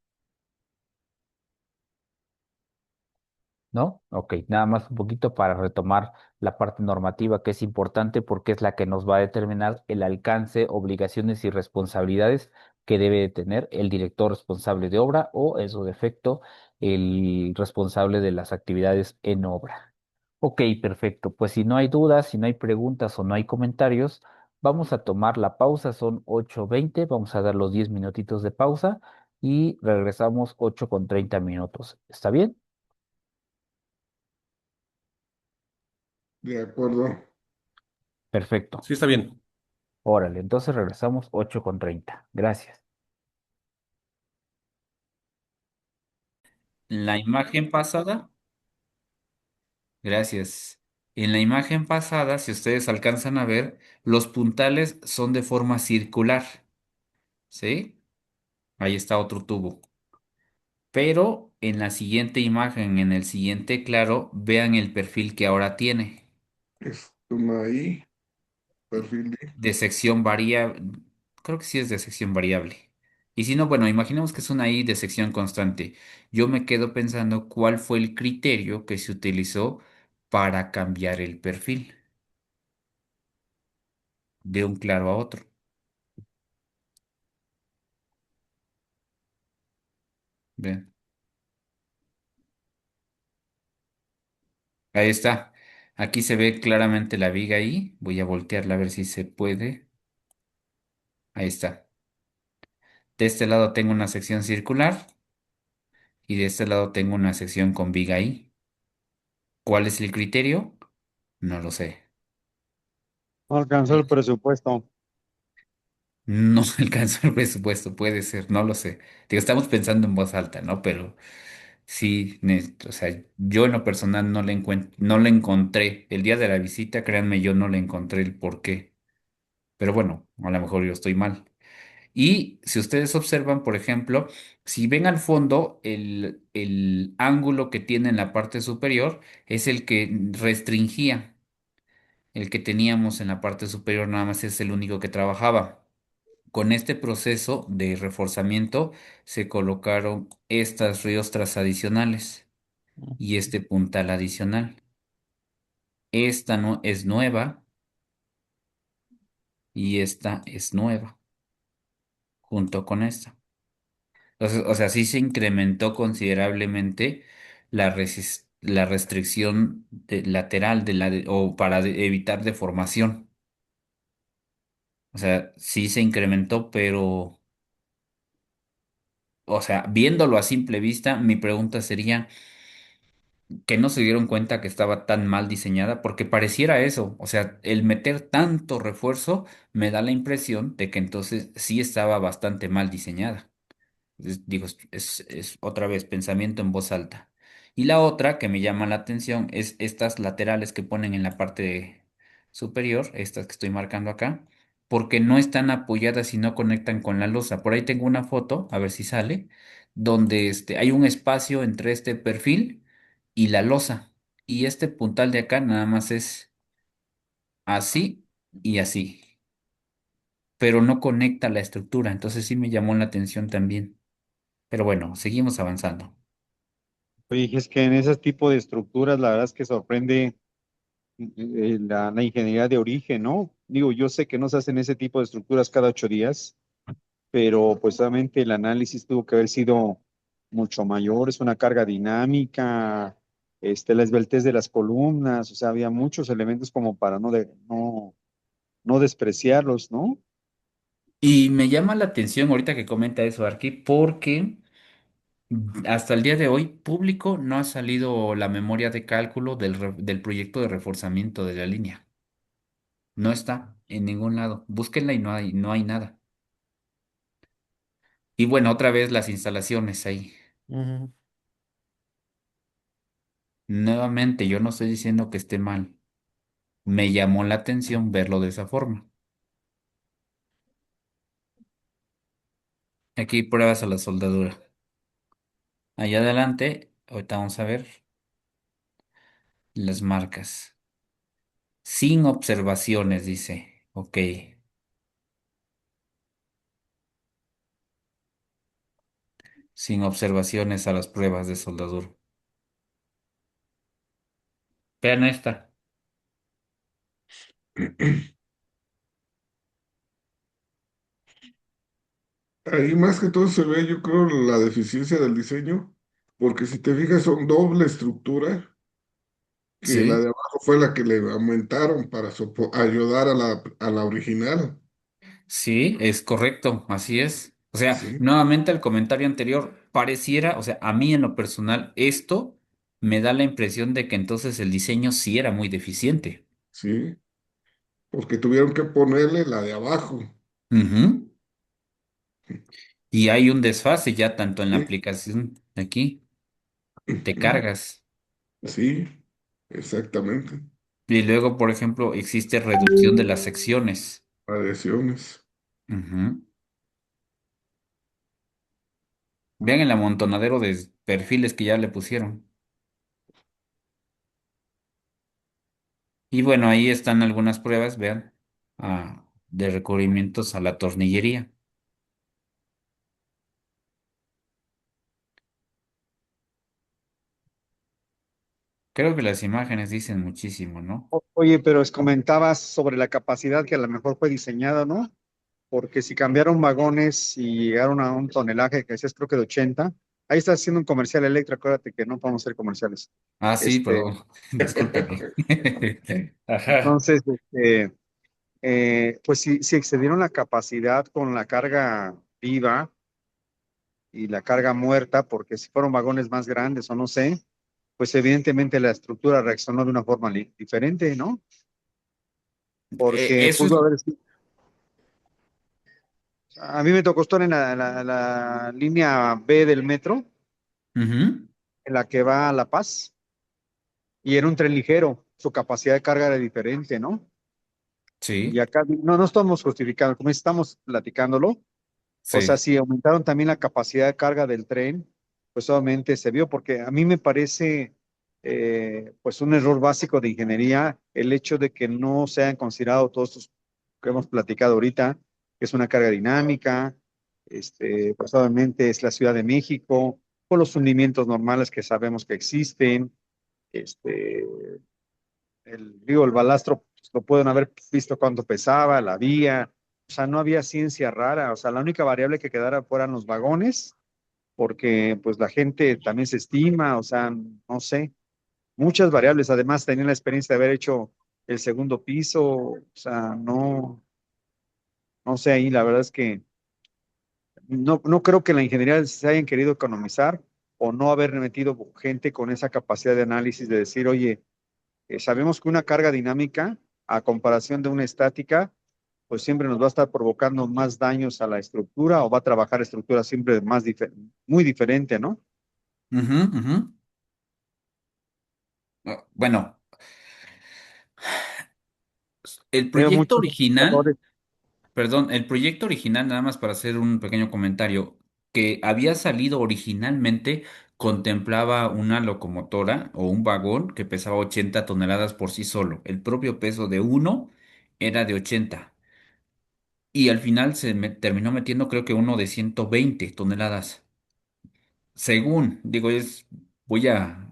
¿No? Ok, nada más un poquito para retomar la parte normativa que es importante porque es la que nos va a determinar el alcance, obligaciones y responsabilidades que debe de tener el director responsable de obra o, en su defecto, el responsable de las actividades en obra. Ok, perfecto. Pues si no hay dudas, si no hay preguntas o no hay comentarios, vamos a tomar la pausa. Son 8:20, vamos a dar los 10 minutitos de pausa y regresamos 8:30. ¿Está bien? De acuerdo. Perfecto. Sí, está bien. Órale, entonces regresamos 8:30. Gracias. La imagen pasada, gracias. En la imagen pasada, si ustedes alcanzan a ver, los puntales son de forma circular, ¿sí? Ahí está otro tubo. Pero en la siguiente imagen, en el siguiente claro, vean el perfil que ahora tiene. Toma ahí, perfil de... De sección variable, creo que sí es de sección variable. Y si no, bueno, imaginemos que es una I de sección constante. Yo me quedo pensando cuál fue el criterio que se utilizó para cambiar el perfil. de un claro a otro. Vean, ahí está. Aquí se ve claramente la viga ahí. Voy a voltearla a ver si se puede. Ahí está. De este lado tengo una sección circular y de este lado tengo una sección con viga ahí. ¿Cuál es el criterio? No lo sé. No alcanzó el presupuesto. No alcanzó el presupuesto, puede ser, no lo sé. Digo, estamos pensando en voz alta, ¿no? Pero sí, o sea, yo en lo personal no le encontré. El día de la visita, créanme, yo no le encontré el por qué. Pero bueno, a lo mejor yo estoy mal. Y si ustedes observan, por ejemplo, si ven al fondo, el ángulo que tiene en la parte superior es el que restringía. El que teníamos en la parte superior nada más es el único que trabajaba. Con este proceso de reforzamiento se colocaron estas riostras adicionales y este puntal adicional. Esta no es nueva y esta es nueva junto con esta. Entonces, o sea, sí se incrementó considerablemente la restricción lateral o para evitar deformación. O sea, sí se incrementó, pero, o sea, viéndolo a simple vista, mi pregunta sería que no se dieron cuenta que estaba tan mal diseñada, porque pareciera eso, o sea, el meter tanto refuerzo me da la impresión de que entonces sí estaba bastante mal diseñada. Digo, es otra vez pensamiento en voz alta. Y la otra que me llama la atención es estas laterales que ponen en la parte superior, estas que estoy marcando acá, porque no están apoyadas y no conectan con la losa. Por ahí tengo una foto, a ver si sale, donde hay un espacio entre este perfil y la losa. Y este puntal de acá nada más es así y así, pero no conecta la estructura. Entonces sí me llamó la atención también. Pero bueno, seguimos avanzando. Oye, es que en ese tipo de estructuras, la verdad es que sorprende la ingeniería de origen, ¿no? Digo, yo sé que no se hacen ese tipo de estructuras cada 8 días, pero pues obviamente el análisis tuvo que haber sido mucho mayor, es una carga dinámica, la esbeltez de las columnas, o sea, había muchos elementos como para no despreciarlos, ¿no? Y me llama la atención ahorita que comenta eso, Arki, porque hasta el día de hoy público no ha salido la memoria de cálculo del proyecto de reforzamiento de la línea. No está en ningún lado. Búsquenla y no hay nada. Y bueno, otra vez las instalaciones ahí. Ujú. Nuevamente, yo no estoy diciendo que esté mal. Me llamó la atención verlo de esa forma. Aquí pruebas a la soldadura. Allá adelante, ahorita vamos a ver las marcas. Sin observaciones, dice. Ok. Sin observaciones a las pruebas de soldadura. Vean esta. Ahí más que todo se ve, yo creo, la deficiencia del diseño, porque si te fijas son doble estructura, que la Sí, de abajo fue la que le aumentaron para ayudar a la original. sí, es correcto, así es. O sea, Sí, nuevamente el comentario anterior, pareciera, o sea, a mí en lo personal, esto me da la impresión de que entonces el diseño sí era muy deficiente. sí, porque tuvieron que ponerle la de abajo. Ujú. Y hay un desfase ya tanto en la Sí, aplicación de aquí, te ujú, cargas. sí, exactamente. Y luego, por ejemplo, existe reducción de las secciones. Adhesiones. Ujú. Vean el amontonadero de perfiles que ya le pusieron. Y bueno, ahí están algunas pruebas, vean, de recubrimientos a la tornillería. Creo que las imágenes dicen muchísimo, ¿no? Oye, pero comentabas sobre la capacidad que a lo mejor fue diseñada, ¿no? Porque si cambiaron vagones y llegaron a un tonelaje que decías creo que de 80, ahí estás haciendo un comercial eléctrico, acuérdate que no podemos hacer comerciales. Ah, sí, Este, perdón, discúlpeme. Ajá. entonces, pues si excedieron la capacidad con la carga viva y la carga muerta, porque si fueron vagones más grandes o no sé, pues evidentemente la estructura reaccionó de una forma diferente, ¿no? Porque Eso es... pudo haber sido. A mí me tocó estar en la línea B del metro, Ujú. en la que va a La Paz, y era un tren ligero, su capacidad de carga era diferente, ¿no? Y Sí, acá no estamos justificando, como estamos platicándolo, o sea, sí. si aumentaron también la capacidad de carga del tren, pues obviamente se vio, porque a mí me parece pues un error básico de ingeniería el hecho de que no se hayan considerado todos estos que hemos platicado ahorita, que es una carga dinámica, pues obviamente es la Ciudad de México, con los hundimientos normales que sabemos que existen, este, el balastro, pues, lo pueden haber visto cuánto pesaba, la vía, o sea, no había ciencia rara, o sea, la única variable que quedara fueran los vagones, porque pues la gente también se estima, o sea, no sé, muchas variables, además tenían la experiencia de haber hecho el segundo piso, o sea, no sé ahí, la verdad es que no creo que la ingeniería se hayan querido economizar o no haber metido gente con esa capacidad de análisis de decir, oye, sabemos que una carga dinámica, a comparación de una estática, pues siempre nos va a estar provocando más daños a la estructura o va a trabajar estructura siempre muy diferente, ¿no? Ujú, ujú. Bueno, el Veo proyecto muchos original, errores. perdón, el proyecto original, nada más para hacer un pequeño comentario, que había salido originalmente, contemplaba una locomotora o un vagón que pesaba 80 toneladas por sí solo. El propio peso de uno era de 80. Y al final terminó metiendo creo que uno de 120 toneladas. Según, digo, voy a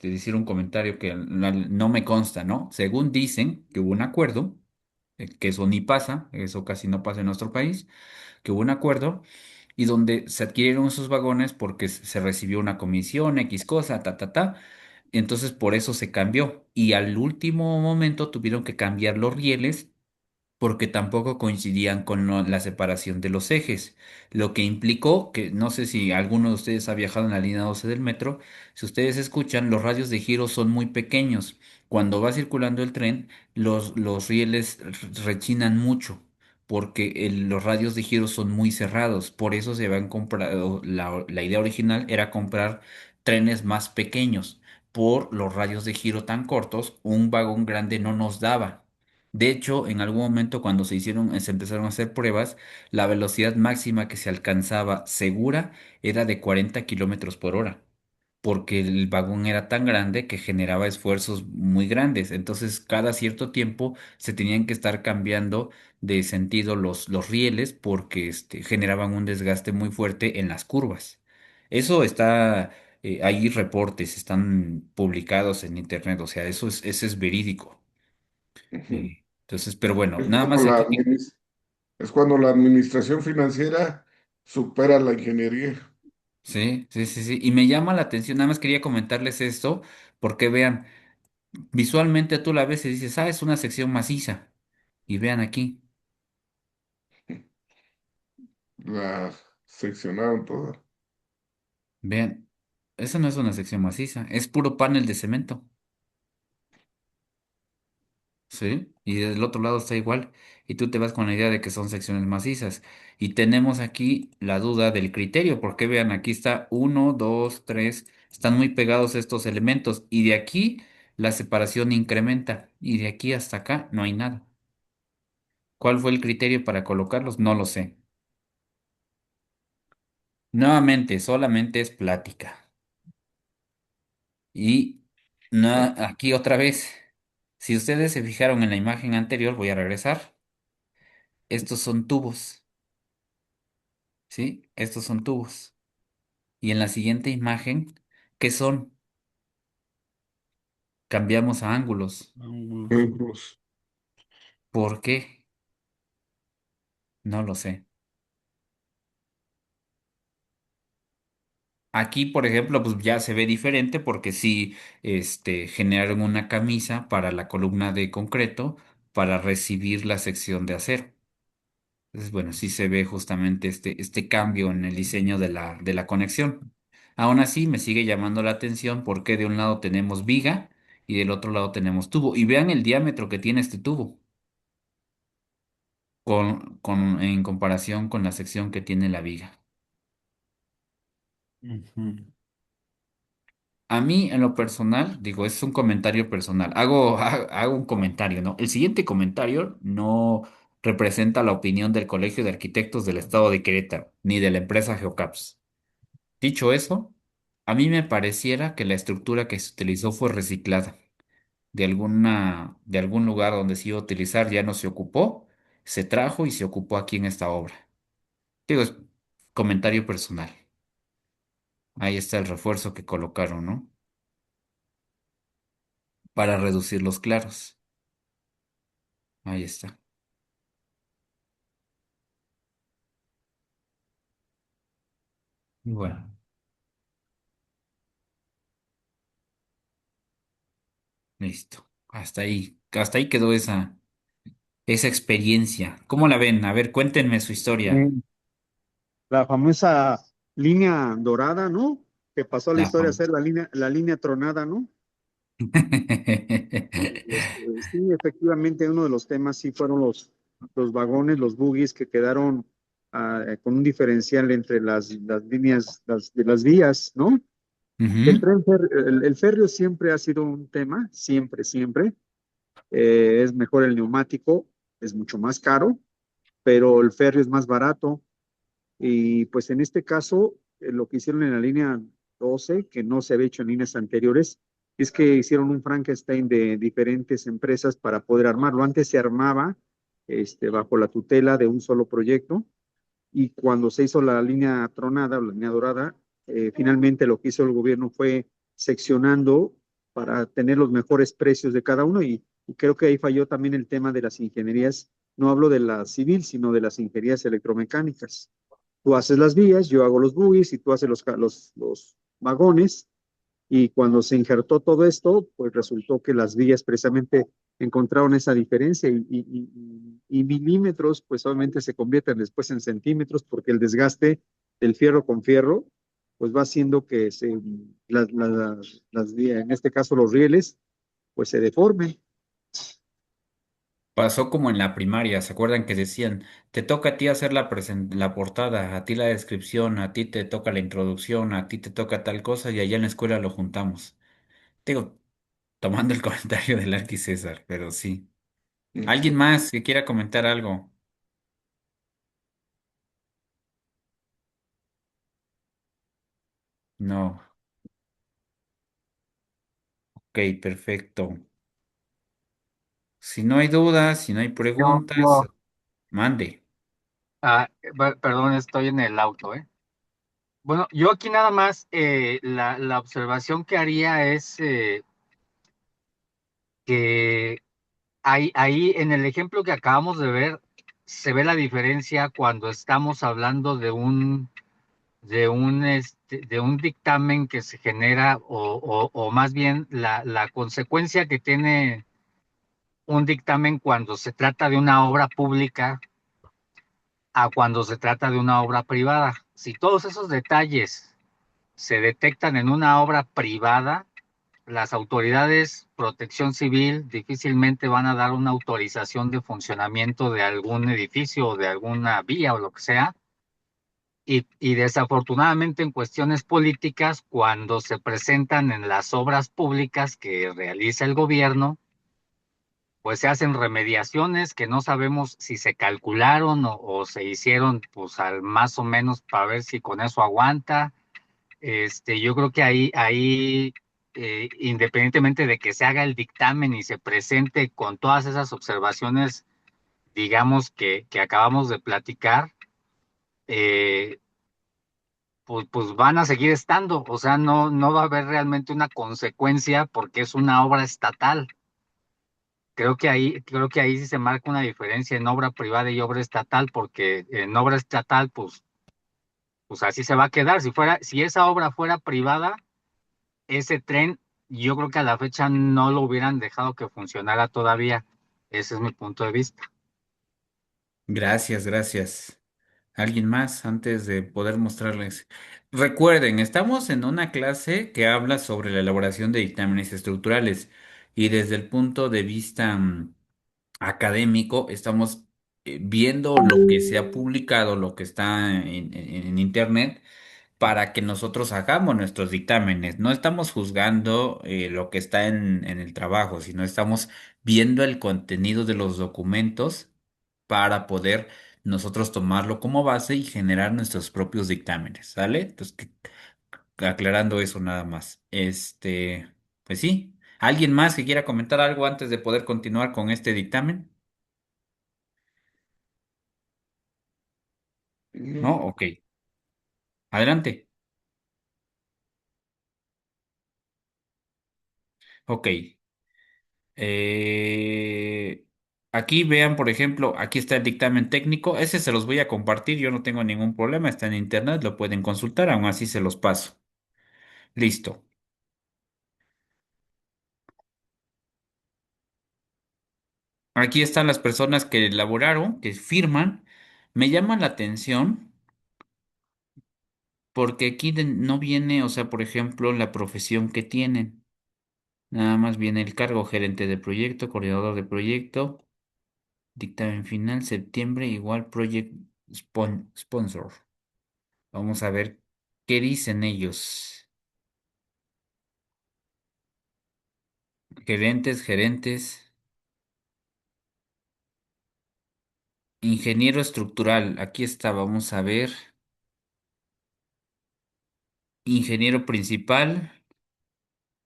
decir un comentario que no me consta, ¿no? Según dicen que hubo un acuerdo, que eso ni pasa, eso casi no pasa en nuestro país, que hubo un acuerdo y donde se adquirieron esos vagones porque se recibió una comisión, X cosa, ta, ta, ta. Y entonces por eso se cambió. Y al último momento tuvieron que cambiar los rieles porque tampoco coincidían con la separación de los ejes, lo que implicó que no sé si alguno de ustedes ha viajado en la línea 12 del metro, si ustedes escuchan, los radios de giro son muy pequeños. Cuando va circulando el tren, los rieles rechinan mucho. Porque los radios de giro son muy cerrados, por eso se habían comprado, la idea original era comprar trenes más pequeños. Por los radios de giro tan cortos, un vagón grande no nos daba. De hecho, en algún momento cuando se empezaron a hacer pruebas, la velocidad máxima que se alcanzaba segura era de 40 kilómetros por hora, porque el vagón era tan grande que generaba esfuerzos muy grandes. Entonces, cada cierto tiempo se tenían que estar cambiando de sentido los rieles porque generaban un desgaste muy fuerte en las curvas. Eso está, hay reportes, están publicados en internet, o sea, eso es verídico. Ujú. Entonces, pero bueno, Es nada cuando más la aquí. adminis- es cuando la administración financiera supera la ingeniería. Sí, sí, sí, sí. Y me llama la atención, nada más quería comentarles esto, porque vean, visualmente tú la ves y dices, ah, es una sección maciza. Y vean aquí, La seccionaron toda. vean, esa no es una sección maciza, es puro panel de cemento. Sí, y del otro lado está igual. Y tú te vas con la idea de que son secciones macizas. Y tenemos aquí la duda del criterio, porque vean, aquí está uno, dos, tres, están muy pegados estos elementos. Y de aquí la separación incrementa. Y de aquí hasta acá no hay nada. ¿Cuál fue el criterio para colocarlos? No lo sé. Nuevamente, solamente es plática. Y aquí otra vez, si ustedes se fijaron en la imagen anterior, voy a regresar. Estos son tubos. ¿Sí? Estos son tubos. Y en la siguiente imagen, ¿qué son? Cambiamos a ángulos. ángulos. ¿Por qué? No lo sé. Aquí, por ejemplo, pues ya se ve diferente porque sí, generaron una camisa para la columna de concreto para recibir la sección de acero. Entonces, bueno, sí se ve justamente este cambio en el diseño de la conexión. Aún así, me sigue llamando la atención porque de un lado tenemos viga y del otro lado tenemos tubo. Y vean el diámetro que tiene este tubo en comparación con la sección que tiene la viga. Ujú. A mí, en lo personal, digo, es un comentario personal. Hago un comentario, ¿no? El siguiente comentario no representa la opinión del Colegio de Arquitectos del Estado de Querétaro, ni de la empresa Geocaps. Dicho eso, a mí me pareciera que la estructura que se utilizó fue reciclada. De algún lugar donde se iba a utilizar ya no se ocupó, se trajo y se ocupó aquí en esta obra. Digo, es comentario personal. Ahí está el refuerzo que colocaron, ¿no? Para reducir los claros. Ahí está. Bueno, listo. Hasta ahí quedó esa experiencia. ¿Cómo la ven? A ver, cuéntenme su historia. Eh, la famosa línea dorada, ¿no? Que pasó a la La historia a fam- ser la línea tronada, ¿no? Sí, efectivamente, uno de los temas sí fueron los vagones, los bogies que quedaron con un diferencial entre las líneas, de las vías, ¿no? Ujú. El férreo siempre ha sido un tema, siempre, siempre. Es mejor el neumático, es mucho más caro, pero el férreo es más barato. Y pues en este caso, lo que hicieron en la línea 12, que no se había hecho en líneas anteriores, es que hicieron un Frankenstein de diferentes empresas para poder armarlo. Antes se armaba bajo la tutela de un solo proyecto y cuando se hizo la línea tronada o la línea dorada, finalmente lo que hizo el gobierno fue seccionando para tener los mejores precios de cada uno y creo que ahí falló también el tema de las ingenierías. No hablo de la civil, sino de las ingenierías electromecánicas. Tú haces las vías, yo hago los buis y tú haces los vagones. Y cuando se injertó todo esto, pues resultó que las vías precisamente encontraron esa diferencia y milímetros, pues obviamente se convierten después en centímetros porque el desgaste del fierro con fierro, pues va haciendo que las vías, en este caso los rieles, pues se deformen. Pasó como en la primaria, ¿se acuerdan que decían, te toca a ti hacer la portada, a ti la descripción, a ti te toca la introducción, a ti te toca tal cosa y allá en la escuela lo juntamos? Digo, tomando el comentario del Arqui César, pero sí. ¿Alguien más que quiera comentar algo? No. Ok, perfecto. Si no hay dudas, si no hay Yo, preguntas, yo, mande. perdón, estoy en el auto, ¿eh? Bueno, yo aquí nada más la observación que haría es que ahí en el ejemplo que acabamos de ver se ve la diferencia cuando estamos hablando de un dictamen que se genera o más bien la consecuencia que tiene un dictamen cuando se trata de una obra pública a cuando se trata de una obra privada. Si todos esos detalles se detectan en una obra privada, las autoridades protección civil difícilmente van a dar una autorización de funcionamiento de algún edificio o de alguna vía o lo que sea. Y desafortunadamente en cuestiones políticas, cuando se presentan en las obras públicas que realiza el gobierno, pues se hacen remediaciones que no sabemos si se calcularon o se hicieron pues al más o menos para ver si con eso aguanta. Yo creo que ahí independientemente de que se haga el dictamen y se presente con todas esas observaciones, digamos que acabamos de platicar, eh, pues van a seguir estando, o sea, no va a haber realmente una consecuencia porque es una obra estatal. Creo que ahí sí se marca una diferencia en obra privada y obra estatal, porque en obra estatal, pues así se va a quedar. Si esa obra fuera privada, ese tren, yo creo que a la fecha no lo hubieran dejado que funcionara todavía. Ese es mi punto de vista. Gracias, gracias. ¿Alguien más antes de poder mostrarles? Recuerden, estamos en una clase que habla sobre la elaboración de dictámenes estructurales y desde el punto de vista académico estamos viendo lo que se ha publicado, lo que está en internet para que nosotros hagamos nuestros dictámenes. No estamos juzgando lo que está en el trabajo, sino estamos viendo el contenido de los documentos para poder nosotros tomarlo como base y generar nuestros propios dictámenes, ¿sale? Entonces, aclarando eso nada más. Pues sí. ¿Alguien más que quiera comentar algo antes de poder continuar con este dictamen? ¿No? Ok. Adelante. Ok. Eh, Aquí vean, por ejemplo, aquí está el dictamen técnico. Ese se los voy a compartir, yo no tengo ningún problema, está en internet, lo pueden consultar, aún así se los paso. Listo. Aquí están las personas que elaboraron, que firman. Me llama la atención porque aquí no viene, o sea, por ejemplo, la profesión que tienen. Nada más viene el cargo gerente de proyecto, coordinador de proyecto, dictamen final, septiembre, igual project sponsor. Vamos a ver qué dicen ellos. Gerentes. Ingeniero estructural. Aquí está, vamos a ver. Ingeniero principal.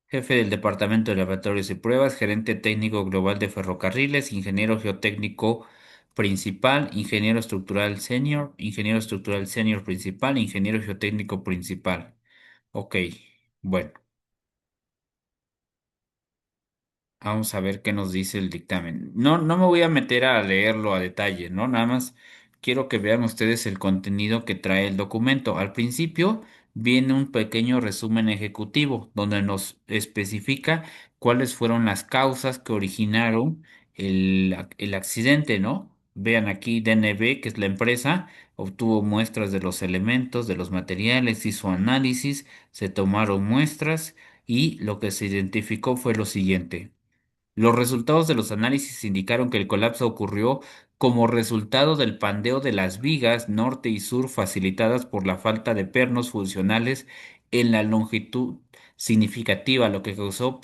Jefe del Departamento de Laboratorios y Pruebas. Gerente técnico global de ferrocarriles. Ingeniero geotécnico principal. Ingeniero estructural senior. Ingeniero estructural senior principal. Ingeniero geotécnico principal. Ok, bueno. Vamos a ver qué nos dice el dictamen. No, no me voy a meter a leerlo a detalle, ¿no? Nada más quiero que vean ustedes el contenido que trae el documento. Al principio viene un pequeño resumen ejecutivo donde nos especifica cuáles fueron las causas que originaron el accidente, ¿no? Vean aquí DNB, que es la empresa, obtuvo muestras de los elementos, de los materiales, hizo análisis, se tomaron muestras y lo que se identificó fue lo siguiente. Los resultados de los análisis indicaron que el colapso ocurrió como resultado del pandeo de las vigas norte y sur facilitadas por la falta de pernos funcionales en la longitud significativa, lo que causó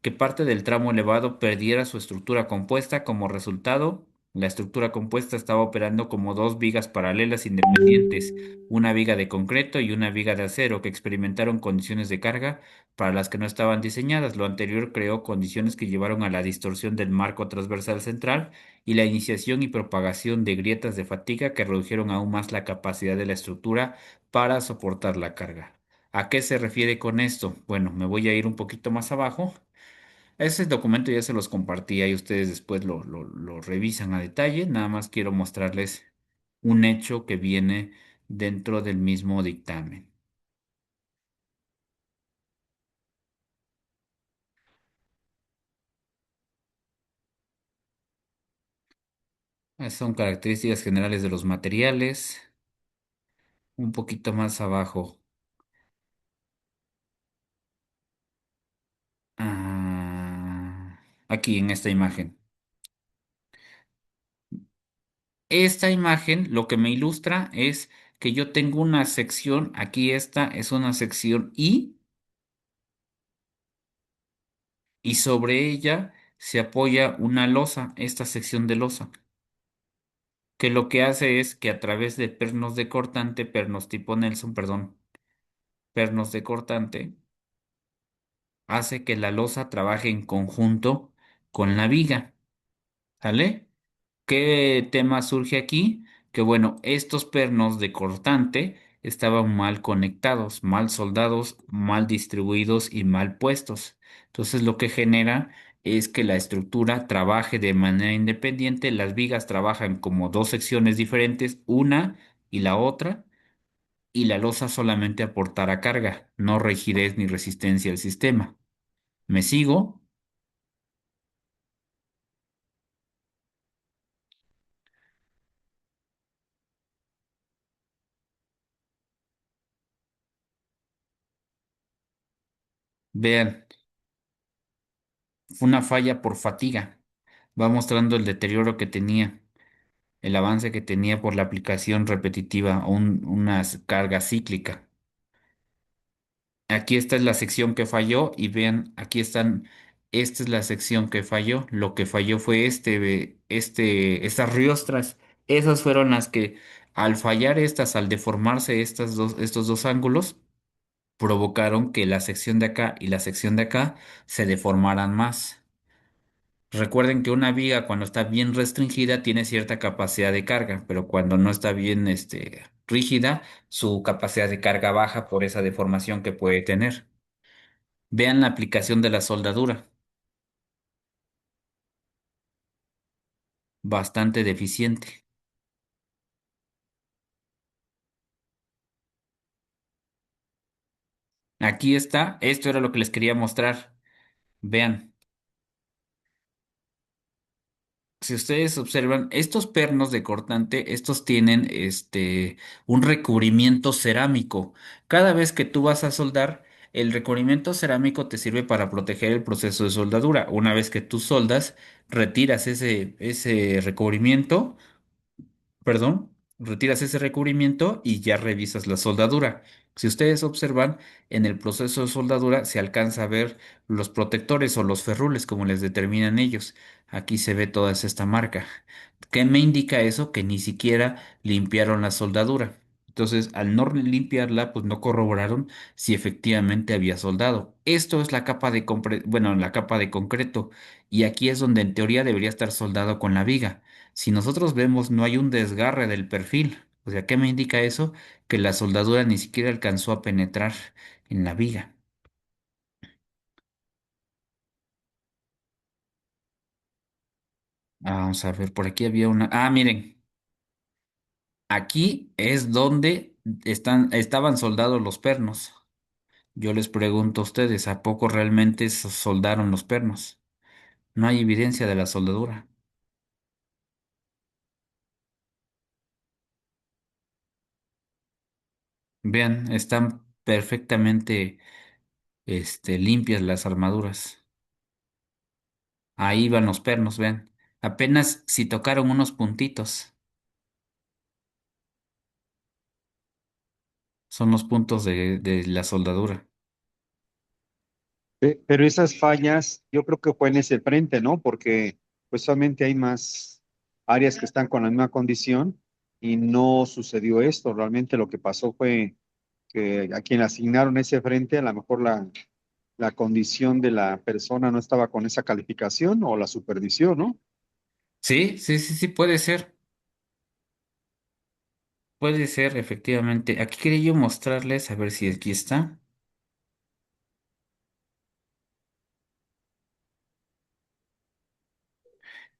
que parte del tramo elevado perdiera su estructura compuesta. Como resultado, la estructura compuesta estaba operando como dos vigas paralelas independientes, una viga de concreto y una viga de acero, que experimentaron condiciones de carga para las que no estaban diseñadas. Lo anterior creó condiciones que llevaron a la distorsión del marco transversal central y la iniciación y propagación de grietas de fatiga que redujeron aún más la capacidad de la estructura para soportar la carga. ¿A qué se refiere con esto? Bueno, me voy a ir un poquito más abajo. Ese documento ya se los compartí y ustedes después lo revisan a detalle. Nada más quiero mostrarles un hecho que viene dentro del mismo dictamen. Son características generales de los materiales. Un poquito más abajo. Aquí en esta imagen. Esta imagen lo que me ilustra es que yo tengo una sección, aquí esta es una sección y sobre ella se apoya una losa, esta sección de losa, que lo que hace es que a través de pernos de cortante, pernos tipo Nelson, perdón, pernos de cortante, hace que la losa trabaje en conjunto con la viga, ¿sale? ¿Qué tema surge aquí? Que bueno, estos pernos de cortante estaban mal conectados, mal soldados, mal distribuidos y mal puestos. Entonces lo que genera es que la estructura trabaje de manera independiente, las vigas trabajan como dos secciones diferentes, una y la otra, y la losa solamente aportará carga, no rigidez ni resistencia al sistema. ¿Me sigo? Vean, fue una falla por fatiga. Va mostrando el deterioro que tenía, el avance que tenía por la aplicación repetitiva o una carga cíclica. Aquí esta es la sección que falló y vean, aquí están, esta es la sección que falló. Lo que falló fue estas riostras. Esas fueron las que al fallar estas, al deformarse estos dos ángulos, provocaron que la sección de acá y la sección de acá se deformaran más. Recuerden que una viga cuando está bien restringida tiene cierta capacidad de carga, pero cuando no está bien, rígida, su capacidad de carga baja por esa deformación que puede tener. Vean la aplicación de la soldadura, bastante deficiente. Aquí está, esto era lo que les quería mostrar. Vean, si ustedes observan, estos pernos de cortante, estos tienen un recubrimiento cerámico. Cada vez que tú vas a soldar, el recubrimiento cerámico te sirve para proteger el proceso de soldadura. Una vez que tú soldas, retiras ese recubrimiento, perdón, retiras ese recubrimiento y ya revisas la soldadura. Si ustedes observan, en el proceso de soldadura se alcanza a ver los protectores o los ferrules, como les determinan ellos. Aquí se ve toda esta marca. ¿Qué me indica eso? Que ni siquiera limpiaron la soldadura. Entonces, al no limpiarla, pues no corroboraron si efectivamente había soldado. Esto es la capa bueno, la capa de concreto. Y aquí es donde en teoría debería estar soldado con la viga. Si nosotros vemos, no hay un desgarre del perfil. O sea, ¿qué me indica eso? Que la soldadura ni siquiera alcanzó a penetrar en la viga. Vamos a ver, por aquí había una. Ah, miren, aquí es donde estaban soldados los pernos. Yo les pregunto a ustedes, ¿a poco realmente soldaron los pernos? No hay evidencia de la soldadura. Vean, están perfectamente, limpias las armaduras. Ahí van los pernos, vean. Apenas si tocaron unos puntitos. Son los puntos de la soldadura. Pero esas fallas, yo creo que fue en ese frente, ¿no? Porque pues solamente hay más áreas que están con la misma condición y no sucedió esto. Realmente lo que pasó fue que a quien asignaron ese frente, a lo mejor la condición de la persona no estaba con esa calificación o la supervisión, ¿no? Sí, sí, sí, sí, puede ser. Puede ser, efectivamente. Aquí quería yo mostrarles, a ver si aquí está.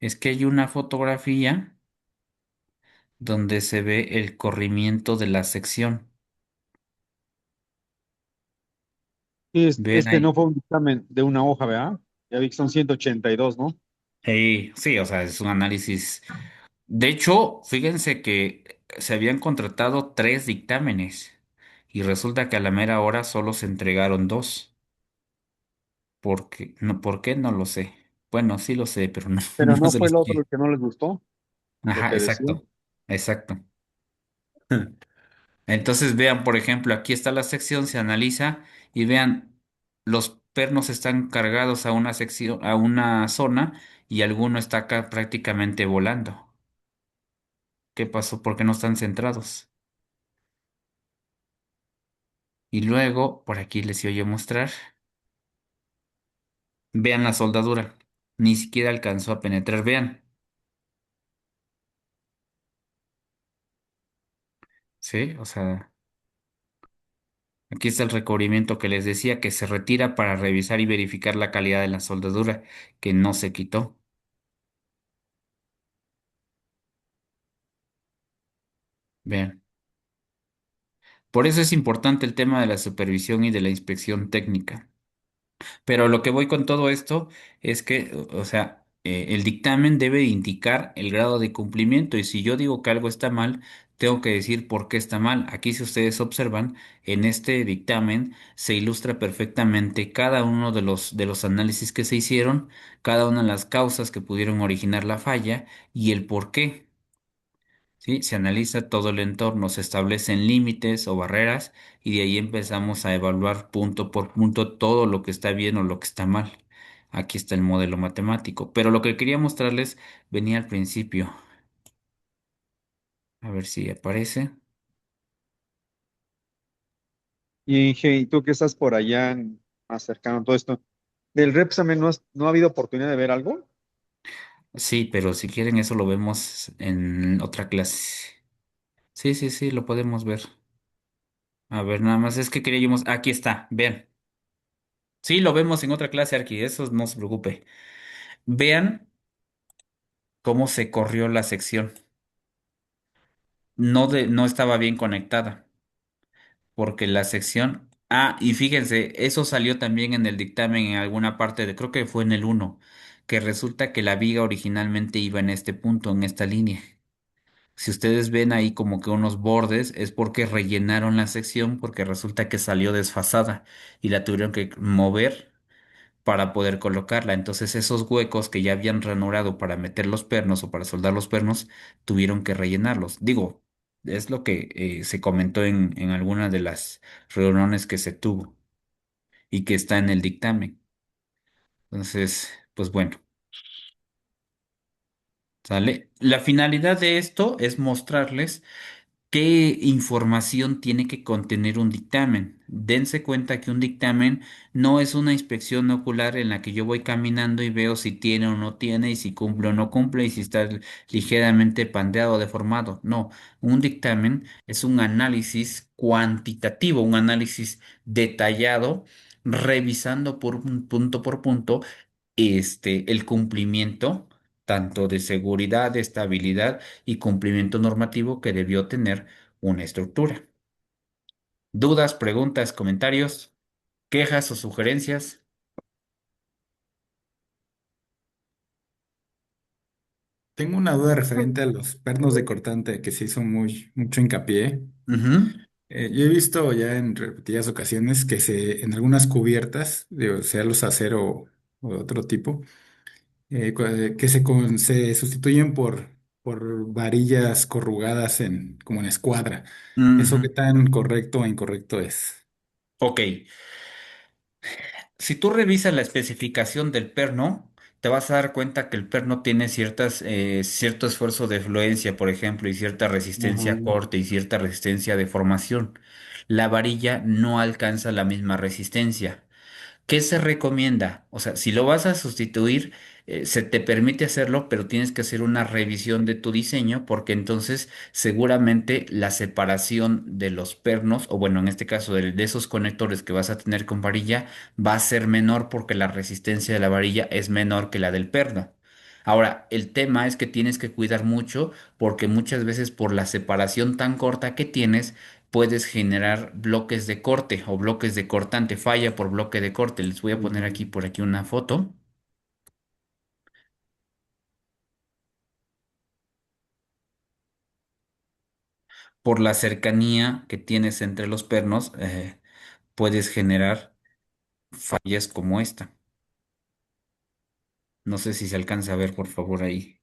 Es que hay una fotografía donde se ve el corrimiento de la sección. Y Ven este ahí. no fue un dictamen de una hoja, ¿verdad? Ya vi que son 182, ¿no? Sí, o sea, es un análisis. De hecho, fíjense que se habían contratado 3 dictámenes y resulta que a la mera hora solo se entregaron 2. ¿Por qué? No lo sé. Bueno, sí lo sé, pero no, Pero no no se fue los el otro quiero. el que no les gustó, lo Ajá, que decían. exacto, exacto. Entonces vean, por ejemplo, aquí está la sección, se analiza y vean, los pernos están cargados a una sección, a una zona y alguno está acá prácticamente volando. ¿Qué pasó? ¿Por qué no están centrados? Y luego, por aquí les iba yo a mostrar, vean la soldadura, ni siquiera alcanzó a penetrar, vean, ¿sí? O sea. Aquí está el recubrimiento que les decía que se retira para revisar y verificar la calidad de la soldadura, que no se quitó. Vean. Por eso es importante el tema de la supervisión y de la inspección técnica. Pero lo que voy con todo esto es que, o sea, el dictamen debe indicar el grado de cumplimiento y si yo digo que algo está mal, tengo que decir por qué está mal. Aquí, si ustedes observan, en este dictamen se ilustra perfectamente cada uno de los análisis que se hicieron, cada una de las causas que pudieron originar la falla y el por qué. ¿Sí? Se analiza todo el entorno, se establecen límites o barreras y de ahí empezamos a evaluar punto por punto todo lo que está bien o lo que está mal. Aquí está el modelo matemático, pero lo que quería mostrarles venía al principio. A ver si aparece. Y Inge, y tú que estás por allá más cercano a todo esto, ¿del Repsamen no ha habido oportunidad de ver algo? Sí, pero si quieren eso lo vemos en otra clase. Sí, sí, sí, lo podemos ver. A ver, nada más es que queríamos... Aquí está, vean. Sí, lo vemos en otra clase, Arqui, eso no se preocupe. Vean cómo se corrió la sección. No estaba bien conectada, porque la sección... Ah, y fíjense, eso salió también en el dictamen en alguna parte de, creo que fue en el uno, que resulta que la viga originalmente iba en este punto, en esta línea. Si ustedes ven ahí como que unos bordes, es porque rellenaron la sección, porque resulta que salió desfasada y la tuvieron que mover para poder colocarla. Entonces esos huecos que ya habían ranurado para meter los pernos o para soldar los pernos, tuvieron que rellenarlos. Digo, es lo que se comentó en alguna de las reuniones que se tuvo y que está en el dictamen. Entonces, pues bueno, ¿sale? La finalidad de esto es mostrarles ¿qué información tiene que contener un dictamen? Dense cuenta que un dictamen no es una inspección ocular en la que yo voy caminando y veo si tiene o no tiene y si cumple o no cumple y si está ligeramente pandeado o deformado. No, un dictamen es un análisis cuantitativo, un análisis detallado, revisando por punto el cumplimiento tanto de seguridad, de estabilidad y cumplimiento normativo que debió tener una estructura. ¿Dudas, preguntas, comentarios, quejas o sugerencias? Tengo una duda referente a los pernos de cortante que se hizo mucho hincapié. Ujú, Yo he visto ya en repetidas ocasiones que en algunas cubiertas, sea los acero o de otro tipo, que se sustituyen por varillas corrugadas como en escuadra. ¿Eso qué ujú. tan correcto o incorrecto es? Ok, si tú revisas la especificación del perno, te vas a dar cuenta que el perno tiene cierto esfuerzo de fluencia, por ejemplo, y cierta resistencia a Ujú, corte y cierta resistencia a deformación. La varilla no alcanza la misma resistencia. ¿Qué se recomienda? O sea, si lo vas a sustituir, se te permite hacerlo, pero tienes que hacer una revisión de tu diseño porque entonces seguramente la separación de los pernos, o bueno, en este caso de esos conectores que vas a tener con varilla, va a ser menor porque la resistencia de la varilla es menor que la del perno. Ahora, el tema es que tienes que cuidar mucho porque muchas veces por la separación tan corta que tienes, puedes generar bloques de corte o bloques de cortante, falla por bloque de corte. Les voy a poner ujú. aquí por aquí una foto. Por la cercanía que tienes entre los pernos, puedes generar fallas como esta. No sé si se alcanza a ver, por favor, ahí.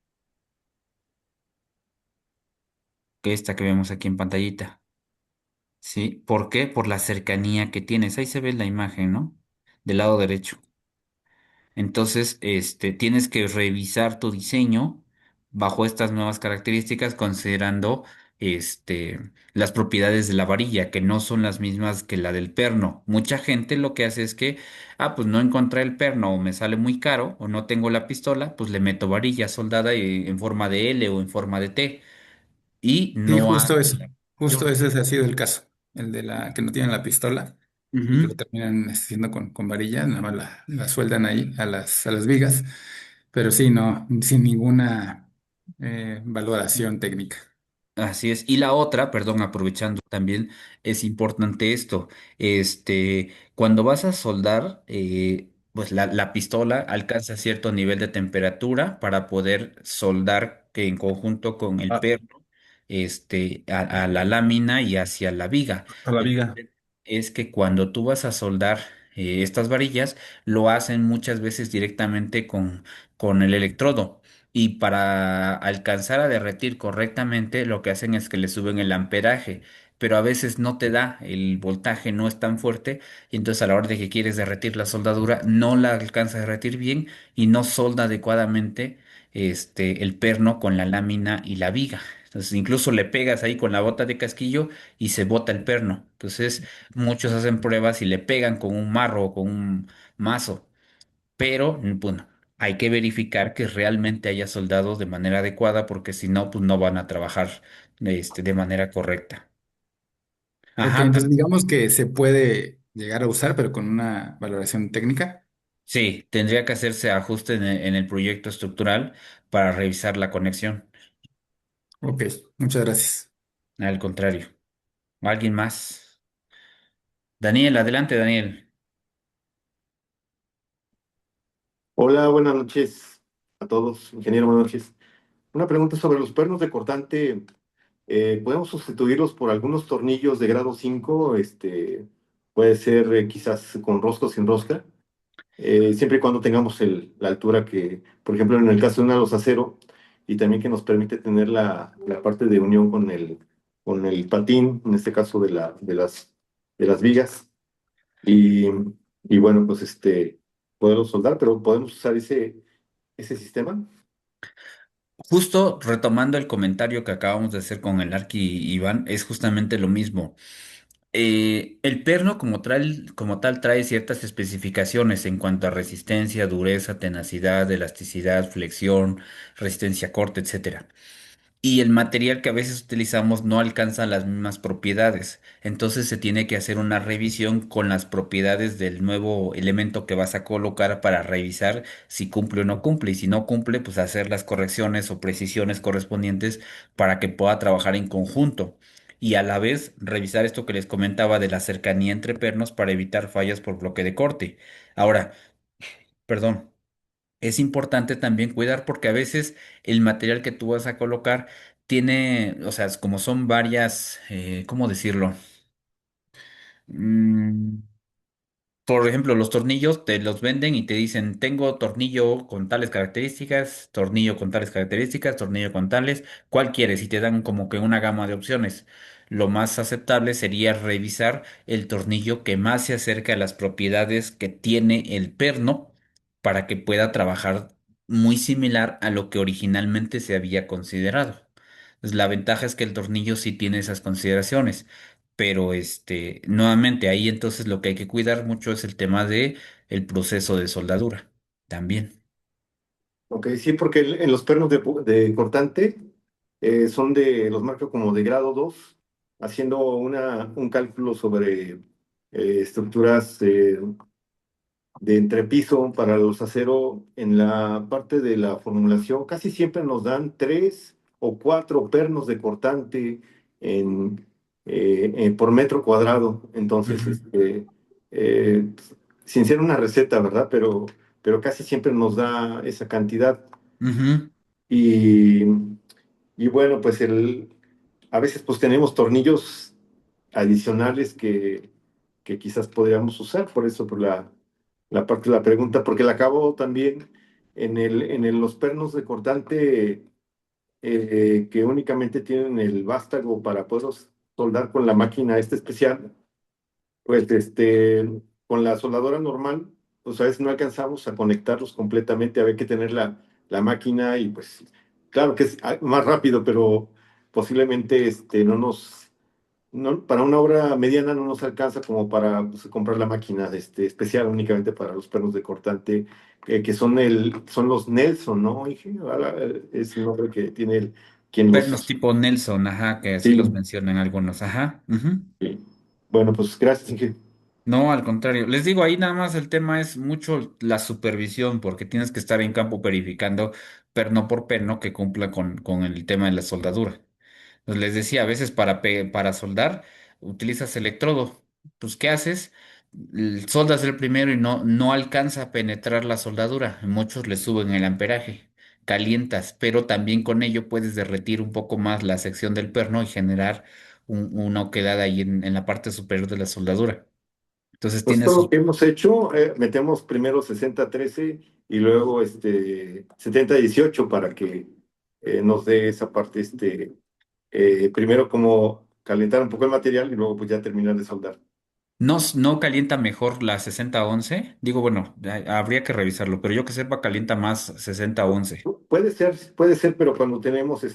Que esta que vemos aquí en pantallita. ¿Sí? ¿Por qué? Por la cercanía que tienes. Ahí se ve la imagen, ¿no? Del lado derecho. Entonces, tienes que revisar tu diseño bajo estas nuevas características, considerando, las propiedades de la varilla, que no son las mismas que la del perno. Mucha gente lo que hace es que, pues no encontré el perno o me sale muy caro o no tengo la pistola, pues le meto varilla soldada en forma de L o en forma de T. Y Sí, no ha... justo ese ha sido el caso. el de la que no tiene la pistola y que lo Ujú. terminan haciendo con varilla, nada más la sueldan ahí a las vigas, pero sí, no, sin ninguna valoración técnica. Así es. Y la otra, perdón, aprovechando también, es importante esto. Cuando vas a soldar, pues la pistola alcanza cierto nivel de temperatura para poder soldar que en conjunto con el A, perno, a la lámina y hacia la viga. a la El viga. problema es que cuando tú vas a soldar estas varillas, lo hacen muchas veces directamente con el electrodo. Y para alcanzar a derretir correctamente, lo que hacen es que le suben el amperaje, pero a veces no te da, el voltaje no es tan fuerte, y entonces a la hora de que quieres derretir la soldadura, no la alcanza a derretir bien y no solda adecuadamente el perno con la lámina y la viga. Entonces incluso le pegas ahí con la bota de casquillo y se bota el perno. Entonces muchos hacen pruebas y le pegan con un marro o con un mazo, pero bueno, hay que verificar que realmente haya soldados de manera adecuada porque si no, pues no van a trabajar de manera correcta. Ok, Ajá, entonces digamos que se puede llegar a usar, pero con una valoración técnica. sí, tendría que hacerse ajuste en el proyecto estructural para revisar la conexión. Ok, muchas gracias. Al contrario, ¿alguien más? Daniel, adelante, Daniel. Hola, buenas noches a todos. Ingeniero, buenas noches. Una pregunta sobre los pernos de cortante. ¿Podemos sustituirlos por algunos tornillos de grado 5? Puede ser quizás con rosca o sin rosca, siempre y cuando tengamos la altura que, por ejemplo, en el caso de un alo acero, y también que nos permite tener la parte de unión con el patín, en este caso de las vigas. Y, y bueno, pues poderlo soldar, pero podemos usar ese sistema. Justo retomando el comentario que acabamos de hacer con el Arqui Iván, es justamente lo mismo. El perno como tal trae ciertas especificaciones en cuanto a resistencia, dureza, tenacidad, elasticidad, flexión, resistencia a corte, etcétera. Y el material que a veces utilizamos no alcanza las mismas propiedades. Entonces se tiene que hacer una revisión con las propiedades del nuevo elemento que vas a colocar para revisar si cumple o no cumple. Y si no cumple, pues hacer las correcciones o precisiones correspondientes para que pueda trabajar en conjunto. Y a la vez revisar esto que les comentaba de la cercanía entre pernos para evitar fallas por bloque de corte. Ahora, perdón. Es importante también cuidar porque a veces el material que tú vas a colocar tiene, o sea, como son varias, ¿cómo decirlo? Mm, por ejemplo, los tornillos te los venden y te dicen, tengo tornillo con tales características, tornillo con tales características, tornillo con tales, ¿cuál quieres? Y te dan como que una gama de opciones. Lo más aceptable sería revisar el tornillo que más se acerca a las propiedades que tiene el perno para que pueda trabajar muy similar a lo que originalmente se había considerado. Pues la ventaja es que el tornillo sí tiene esas consideraciones. Pero nuevamente ahí entonces lo que hay que cuidar mucho es el tema de el proceso de soldadura también. Ok, sí, porque en los pernos de cortante son los marco como de grado 2, haciendo un cálculo sobre estructuras de entrepiso para los acero. En la parte de la formulación casi siempre nos dan 3 o 4 pernos de cortante por metro cuadrado. Entonces, Ujú, eh, sin ser una receta, ¿verdad? Pero casi siempre nos da esa cantidad. ujú. Y, y bueno, pues a veces pues tenemos tornillos adicionales que quizás podríamos usar, por eso por la parte de la pregunta, porque la acabo también los pernos de cortante que únicamente tienen el vástago para poder soldar con la máquina especial, pues con la soldadora normal, pues a veces no alcanzamos a conectarlos completamente, había que tener la máquina y pues claro que es más rápido, pero posiblemente para una obra mediana no nos alcanza como para pues, comprar la máquina especial únicamente para los pernos de cortante, que son los Nelson, ¿no, Inge? Ahora, es el nombre que tiene quien Pernos los... tipo Nelson, ajá, que así los Sí, mencionan algunos, ajá. Ujú. sí. Bueno, pues gracias, Ingrid. No, al contrario. Les digo, ahí nada más el tema es mucho la supervisión, porque tienes que estar en campo verificando perno por perno que cumpla con el tema de la soldadura. Entonces les decía, a veces para soldar utilizas electrodo. Pues, ¿qué haces? Soldas el primero y no alcanza a penetrar la soldadura. Muchos le suben el amperaje. Calientas, pero también con ello puedes derretir un poco más la sección del perno y generar una oquedad ahí en la parte superior de la soldadura. Entonces Pues todo tienes, lo que hemos hecho, metemos primero 60-13 y luego 70-18 para que nos dé esa parte, primero como calentar un poco el material y luego pues ya terminar de soldar. no calienta mejor la 60-11. Digo, bueno, habría que revisarlo, pero yo que sepa calienta más 60-11. Puede ser, pero cuando tenemos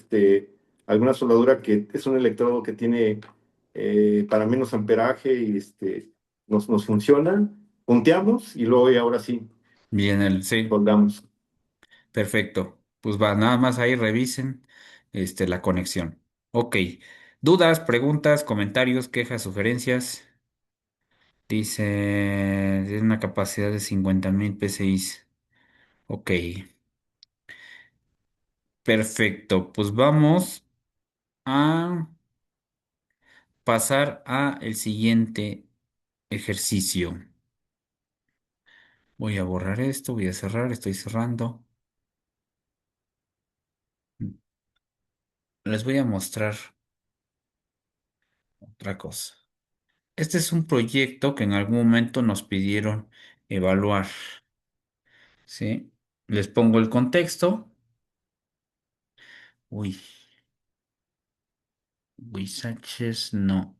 alguna soldadura que es un electrodo que tiene para menos amperaje y nos funciona, punteamos y luego y ahora sí, Bien, sí, soldamos. perfecto. Pues va, nada más ahí revisen la conexión. Ok. ¿Dudas, preguntas, comentarios, quejas, sugerencias? Dice, tiene una capacidad de 50,000 PSI. Ok, perfecto. Pues vamos a pasar a el siguiente ejercicio. Voy a borrar esto, voy a cerrar, estoy cerrando. Les voy a mostrar otra cosa. Este es un proyecto que en algún momento nos pidieron evaluar, ¿sí? Les pongo el contexto. Uy, Sánchez, no.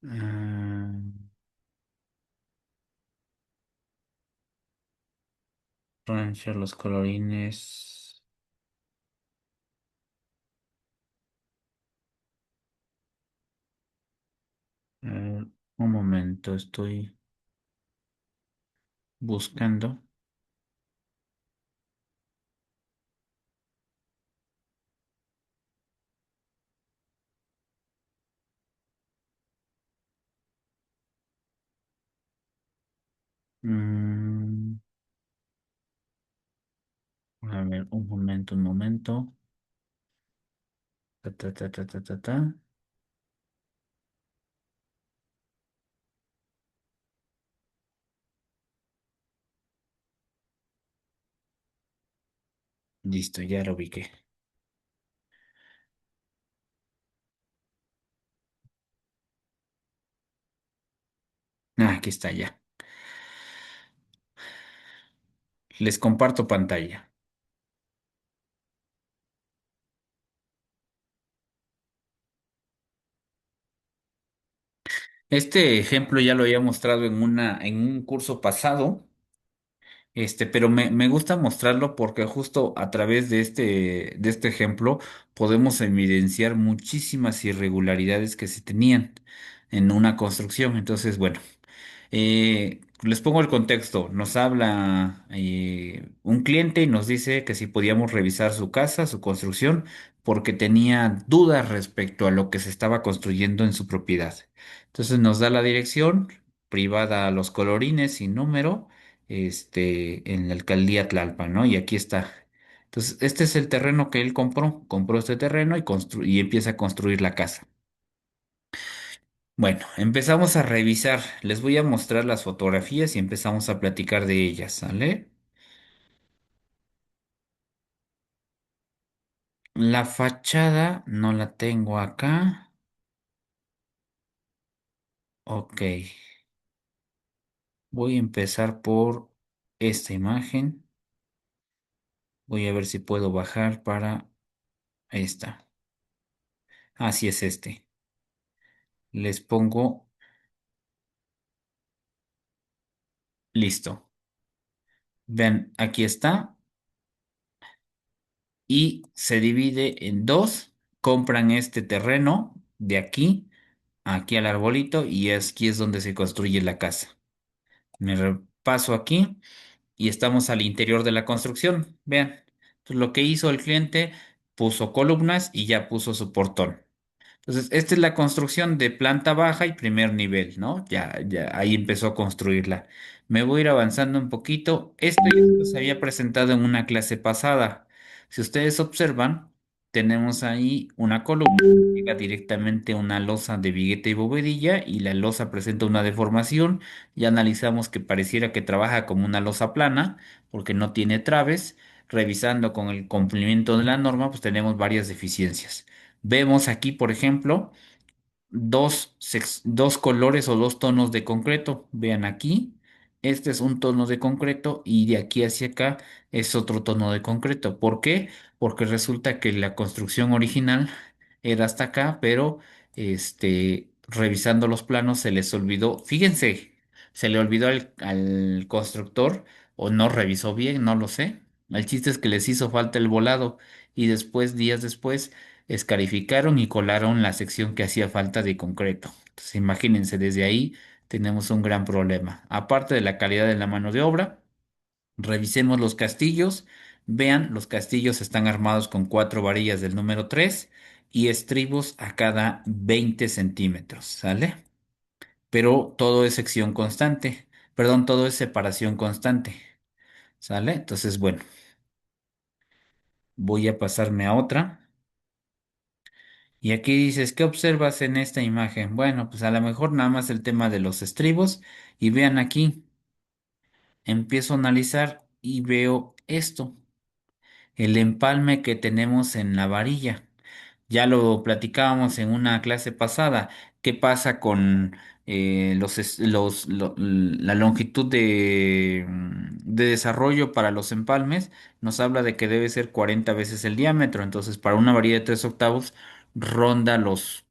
Ah, Francia, los colorines. Un momento, estoy buscando. Mm, a ver, un momento, un momento. Ta, ta, ta, ta, ta, ta, ta. Listo, ya lo ubiqué. Ah, aquí está ya. Les comparto pantalla. Este ejemplo ya lo había mostrado en un curso pasado, pero me gusta mostrarlo porque justo a través de este ejemplo podemos evidenciar muchísimas irregularidades que se tenían en una construcción. Entonces, bueno. Les pongo el contexto. Nos habla un cliente y nos dice que si podíamos revisar su casa, su construcción, porque tenía dudas respecto a lo que se estaba construyendo en su propiedad. Entonces nos da la dirección privada a Los Colorines sin número, en la alcaldía Tlalpan, ¿no? Y aquí está. Entonces, este es el terreno que él compró. Compró este terreno y empieza a construir la casa. Bueno, empezamos a revisar. Les voy a mostrar las fotografías y empezamos a platicar de ellas, ¿sale? La fachada no la tengo acá. Ok, voy a empezar por esta imagen. Voy a ver si puedo bajar para esta. Así es este. Les pongo listo. Vean, aquí está. Y se divide en dos. Compran este terreno de aquí, aquí al arbolito, y aquí es donde se construye la casa. Me repaso aquí y estamos al interior de la construcción. Vean, Entonces, lo que hizo el cliente, puso columnas y ya puso su portón. Entonces, esta es la construcción de planta baja y primer nivel, ¿no? Ya ahí empezó a construirla. Me voy a ir avanzando un poquito. Esto ya se los había presentado en una clase pasada. Si ustedes observan, tenemos ahí una columna que llega directamente a una losa de vigueta y bovedilla y la losa presenta una deformación. Ya analizamos que pareciera que trabaja como una losa plana porque no tiene traves. Revisando con el cumplimiento de la norma, pues tenemos varias deficiencias. Vemos aquí, por ejemplo, dos colores o dos tonos de concreto. Vean aquí, este es un tono de concreto y de aquí hacia acá es otro tono de concreto. ¿Por qué? Porque resulta que la construcción original era hasta acá, pero revisando los planos se les olvidó. Fíjense, se le olvidó al constructor o no revisó bien, no lo sé. El chiste es que les hizo falta el volado y después, días después, escarificaron y colaron la sección que hacía falta de concreto. Entonces, imagínense, desde ahí tenemos un gran problema. Aparte de la calidad de la mano de obra, revisemos los castillos. Vean, los castillos están armados con cuatro varillas del número 3 y estribos a cada 20 centímetros, ¿sale? Pero todo es sección constante, perdón, todo es separación constante, ¿sale? Entonces, bueno, voy a pasarme a otra. Y aquí dices, ¿qué observas en esta imagen? Bueno, pues a lo mejor nada más el tema de los estribos. Y vean aquí, empiezo a analizar y veo esto, el empalme que tenemos en la varilla. Ya lo platicábamos en una clase pasada. ¿Qué pasa con la longitud de desarrollo para los empalmes? Nos habla de que debe ser 40 veces el diámetro. Entonces, para una varilla de 3 octavos, ronda los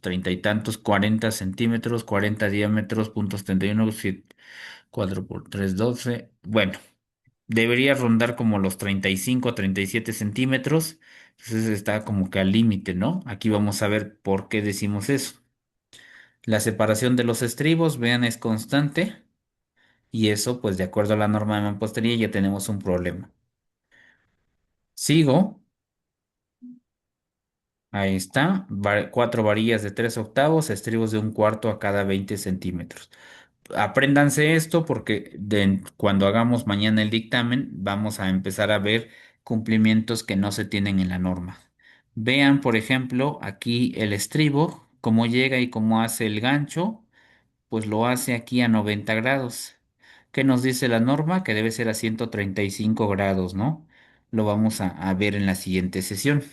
treinta y tantos, 40 centímetros, 40 diámetros, puntos 31, 4 por 3 12. Bueno, debería rondar como los 35, 37 centímetros. Entonces está como que al límite, ¿no? Aquí vamos a ver por qué decimos eso. La separación de los estribos, vean, es constante. Y eso, pues de acuerdo a la norma de mampostería, ya tenemos un problema. Sigo. Ahí está. Cuatro varillas de 3 octavos, estribos de un cuarto a cada 20 centímetros. Apréndanse esto porque cuando hagamos mañana el dictamen vamos a empezar a ver cumplimientos que no se tienen en la norma. Vean, por ejemplo, aquí el estribo, cómo llega y cómo hace el gancho, pues lo hace aquí a 90 grados. ¿Qué nos dice la norma? Que debe ser a 135 grados, ¿no? Lo vamos a ver en la siguiente sesión.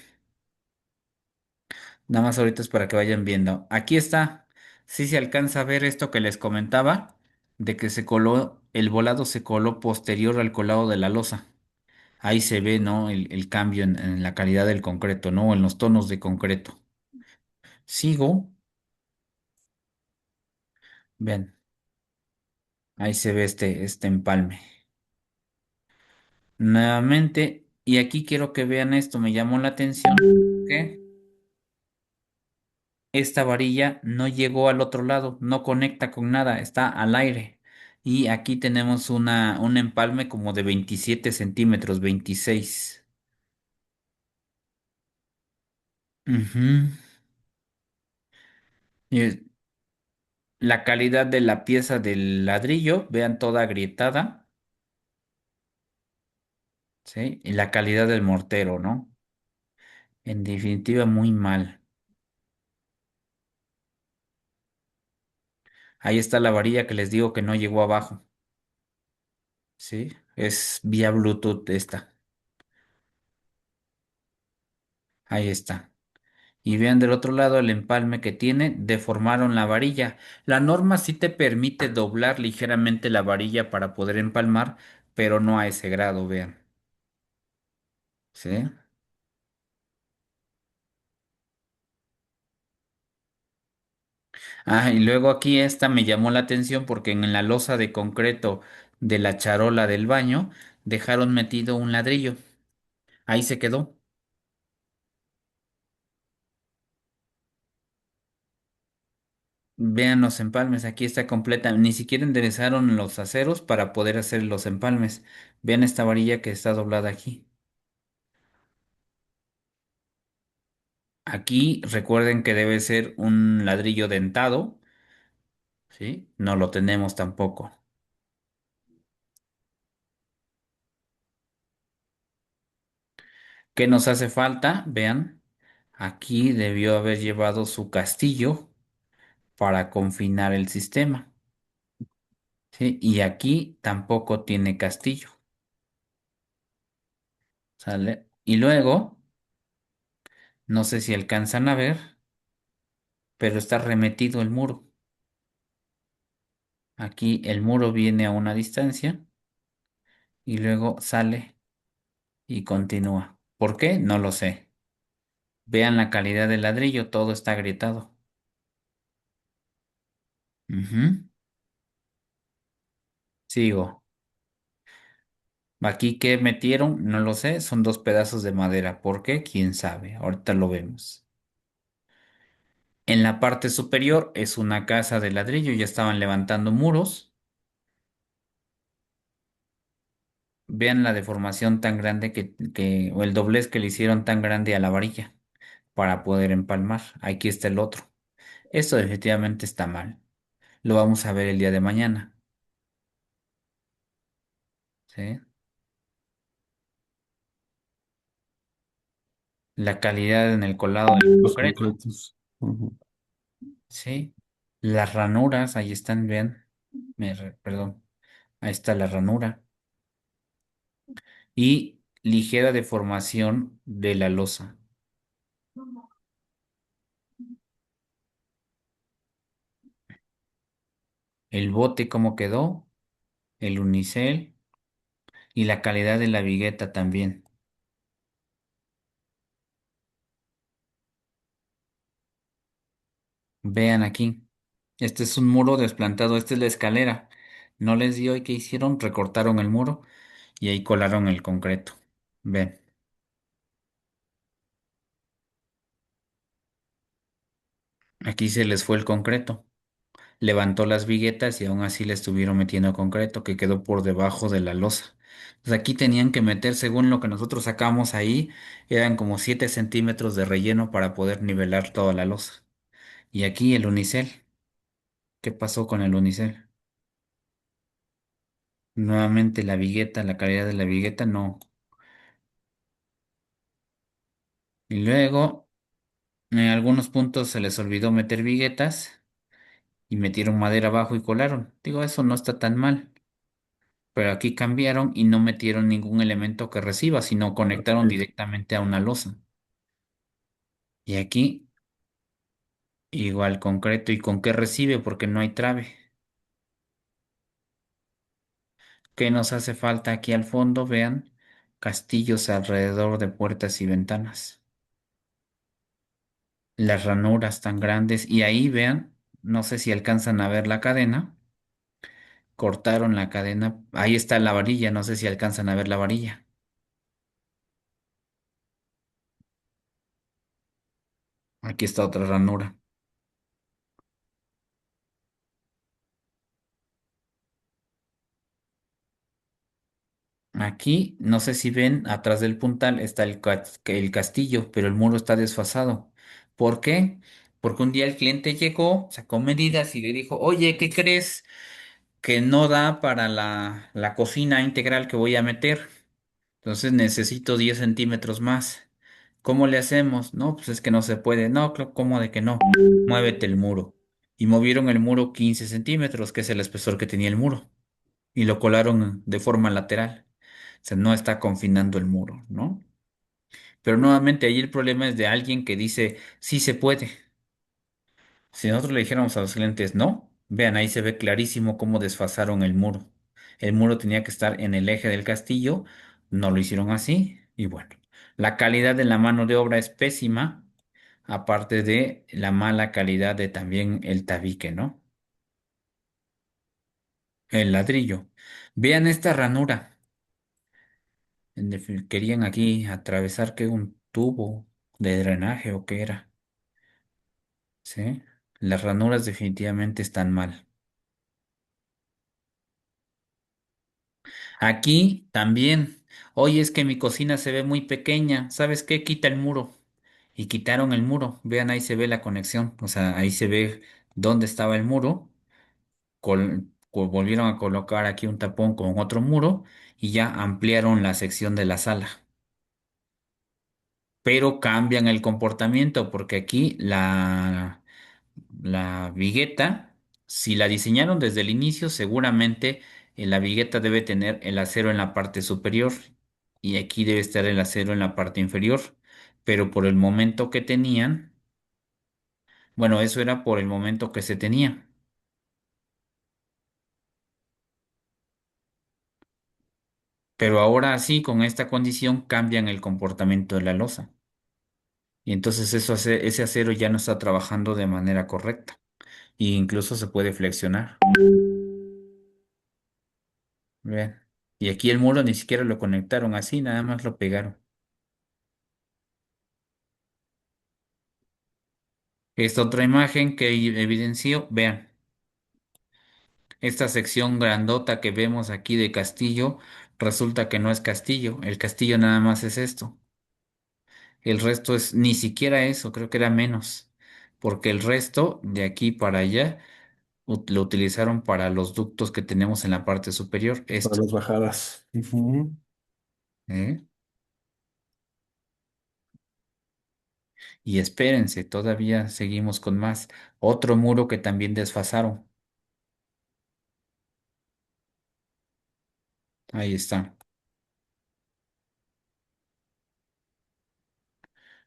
Nada más ahorita es para que vayan viendo. Aquí está. Sí se alcanza a ver esto que les comentaba, de que el volado se coló posterior al colado de la losa. Ahí se ve, ¿no? El cambio en la calidad del concreto, ¿no? En los tonos de concreto. Sigo. Ven, ahí se ve este empalme. Nuevamente, y aquí quiero que vean esto, me llamó la atención. ¿Qué? Esta varilla no llegó al otro lado, no conecta con nada, está al aire. Y aquí tenemos un empalme como de 27 centímetros, 26. Ujú. Y la calidad de la pieza del ladrillo, vean toda agrietada, ¿sí? Y la calidad del mortero, ¿no? En definitiva, muy mal. Ahí está la varilla que les digo que no llegó abajo, ¿sí? Es vía Bluetooth esta. Ahí está. Y vean del otro lado el empalme que tiene, deformaron la varilla. La norma sí te permite doblar ligeramente la varilla para poder empalmar, pero no a ese grado, vean. ¿Sí? Ah, y luego aquí esta me llamó la atención porque en la losa de concreto de la charola del baño dejaron metido un ladrillo. Ahí se quedó. Vean los empalmes, aquí está completa. Ni siquiera enderezaron los aceros para poder hacer los empalmes. Vean esta varilla que está doblada aquí. Aquí recuerden que debe ser un ladrillo dentado, ¿sí? No lo tenemos tampoco. ¿Qué nos hace falta? Vean, aquí debió haber llevado su castillo para confinar el sistema, ¿sí? Y aquí tampoco tiene castillo, ¿sale? Y luego, no sé si alcanzan a ver, pero está remetido el muro. Aquí el muro viene a una distancia y luego sale y continúa. ¿Por qué? No lo sé. Vean la calidad del ladrillo, todo está agrietado. Ujú. Sigo. Aquí que metieron, no lo sé, son dos pedazos de madera. ¿Por qué? ¿Quién sabe? Ahorita lo vemos. En la parte superior es una casa de ladrillo, ya estaban levantando muros. Vean la deformación tan grande o el doblez que le hicieron tan grande a la varilla para poder empalmar. Aquí está el otro. Esto definitivamente está mal. Lo vamos a ver el día de mañana. ¿Sí? La calidad en el colado del Los concreto. concretos. Ujú. ¿Sí? Las ranuras, ahí están, vean. Perdón. Ahí está la ranura. Y ligera deformación de la losa. El bote, cómo quedó, el unicel y la calidad de la vigueta también. Vean aquí. Este es un muro desplantado, esta es la escalera. No les dio y qué hicieron, recortaron el muro y ahí colaron el concreto. Ven, aquí se les fue el concreto. Levantó las viguetas y aún así le estuvieron metiendo concreto que quedó por debajo de la losa. Entonces aquí tenían que meter, según lo que nosotros sacamos ahí, eran como 7 centímetros de relleno para poder nivelar toda la losa. Y aquí el unicel. ¿Qué pasó con el unicel? Nuevamente la vigueta, la calidad de la vigueta no. Y luego, en algunos puntos se les olvidó meter viguetas y metieron madera abajo y colaron. Digo, eso no está tan mal. Pero aquí cambiaron y no metieron ningún elemento que reciba, sino conectaron Ok. directamente a una losa. Y aquí igual concreto y con qué recibe porque no hay trave. ¿Qué nos hace falta aquí al fondo? Vean, castillos alrededor de puertas y ventanas. Las ranuras tan grandes y ahí vean, no sé si alcanzan a ver la cadena. Cortaron la cadena. Ahí está la varilla, no sé si alcanzan a ver la varilla. Aquí está otra ranura. Aquí, no sé si ven, atrás del puntal está el castillo, pero el muro está desfasado. ¿Por qué? Porque un día el cliente llegó, sacó medidas y le dijo, oye, ¿qué crees? Que no da para la cocina integral que voy a meter. Entonces necesito 10 centímetros más. ¿Cómo le hacemos? No, pues es que no se puede. No, ¿cómo de que no? Muévete el muro. Y movieron el muro 15 centímetros, que es el espesor que tenía el muro y lo colaron de forma lateral. O sea, no está confinando el muro, ¿no? Pero nuevamente ahí el problema es de alguien que dice, sí se puede. Si nosotros le dijéramos a los clientes, no, vean, ahí se ve clarísimo cómo desfasaron el muro. El muro tenía que estar en el eje del castillo, no lo hicieron así, y bueno, la calidad de la mano de obra es pésima, aparte de la mala calidad de también el tabique, ¿no? El ladrillo. Vean esta ranura. Querían aquí atravesar que un tubo de drenaje o qué era, ¿sí? Las ranuras definitivamente están mal. Aquí también. Oye, es que mi cocina se ve muy pequeña. ¿Sabes qué? Quita el muro y quitaron el muro. Vean, ahí se ve la conexión, o sea, ahí se ve dónde estaba el muro. Volvieron a colocar aquí un tapón con otro muro y ya ampliaron la sección de la sala. Pero cambian el comportamiento porque aquí la vigueta, si la diseñaron desde el inicio, seguramente la vigueta debe tener el acero en la parte superior y aquí debe estar el acero en la parte inferior. Pero por el momento que tenían, bueno, eso era por el momento que se tenía. Pero ahora sí, con esta condición cambian el comportamiento de la losa. Y entonces ese acero ya no está trabajando de manera correcta. E incluso se puede flexionar. Vean. Y aquí el muro ni siquiera lo conectaron así, nada más lo pegaron. Esta otra imagen que evidenció, vean, esta sección grandota que vemos aquí de castillo, resulta que no es castillo, el castillo nada más es esto. El resto es ni siquiera eso, creo que era menos, porque el resto de aquí para allá lo utilizaron para los ductos que tenemos en la parte superior, para esto. las bajadas. Ujú. ¿Eh? Y espérense, todavía seguimos con más. Otro muro que también desfasaron. Ahí está.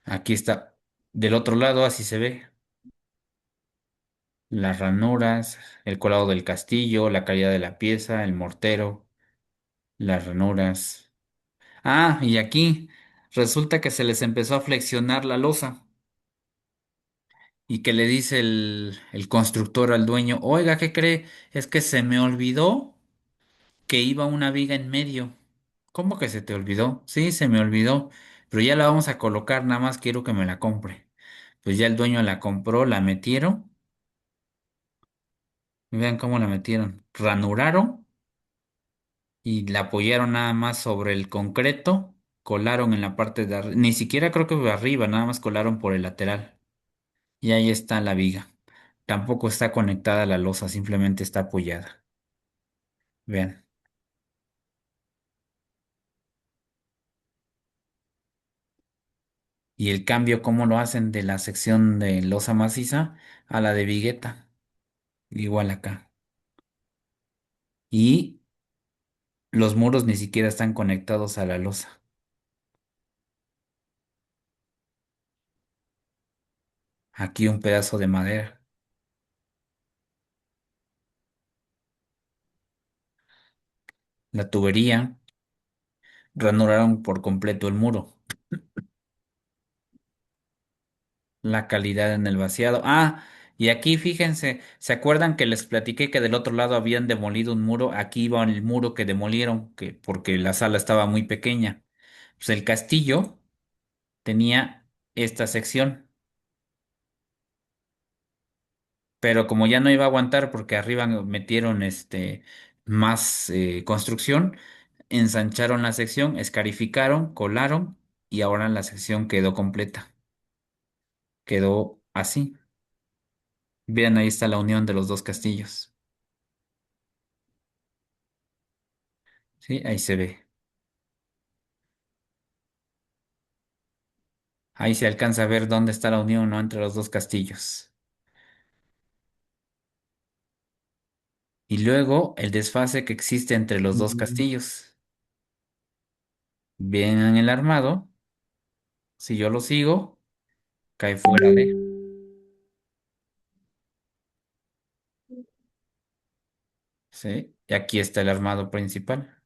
Aquí está. Del otro lado, así se ve. Las ranuras, el colado del castillo, la calidad de la pieza, el mortero, las ranuras. Ah, y aquí resulta que se les empezó a flexionar la losa y que le dice el constructor al dueño, oiga, ¿qué cree? Es que se me olvidó que iba una viga en medio. ¿Cómo que se te olvidó? Sí, se me olvidó, pero ya la vamos a colocar, nada más quiero que me la compre. Pues ya el dueño la compró, la metieron. Vean cómo la metieron. Ranuraron y la apoyaron nada más sobre el concreto. Colaron en la parte de arriba. Ni siquiera creo que de arriba, nada más colaron por el lateral. Y ahí está la viga. Tampoco está conectada a la losa, simplemente está apoyada. Vean. Y el cambio, cómo lo hacen de la sección de losa maciza a la de vigueta. Igual acá. Y los muros ni siquiera están conectados a la losa. Aquí un pedazo de madera. La tubería. Ranuraron por completo el muro. La calidad en el vaciado. Ah, y aquí fíjense, ¿se acuerdan que les platiqué que del otro lado habían demolido un muro? Aquí iba el muro que demolieron, que porque la sala estaba muy pequeña. Pues el castillo tenía esta sección, pero como ya no iba a aguantar porque arriba metieron más construcción, ensancharon la sección, escarificaron, colaron y ahora la sección quedó completa. Quedó así. Vean, ahí está la unión de los dos castillos. Sí, ahí se ve. Ahí se alcanza a ver dónde está la unión, ¿no? Entre los dos castillos. Y luego el desfase que existe entre los dos Ujú. castillos. Bien en el armado, si yo lo sigo, cae fuera de. Sí, y aquí está el armado principal.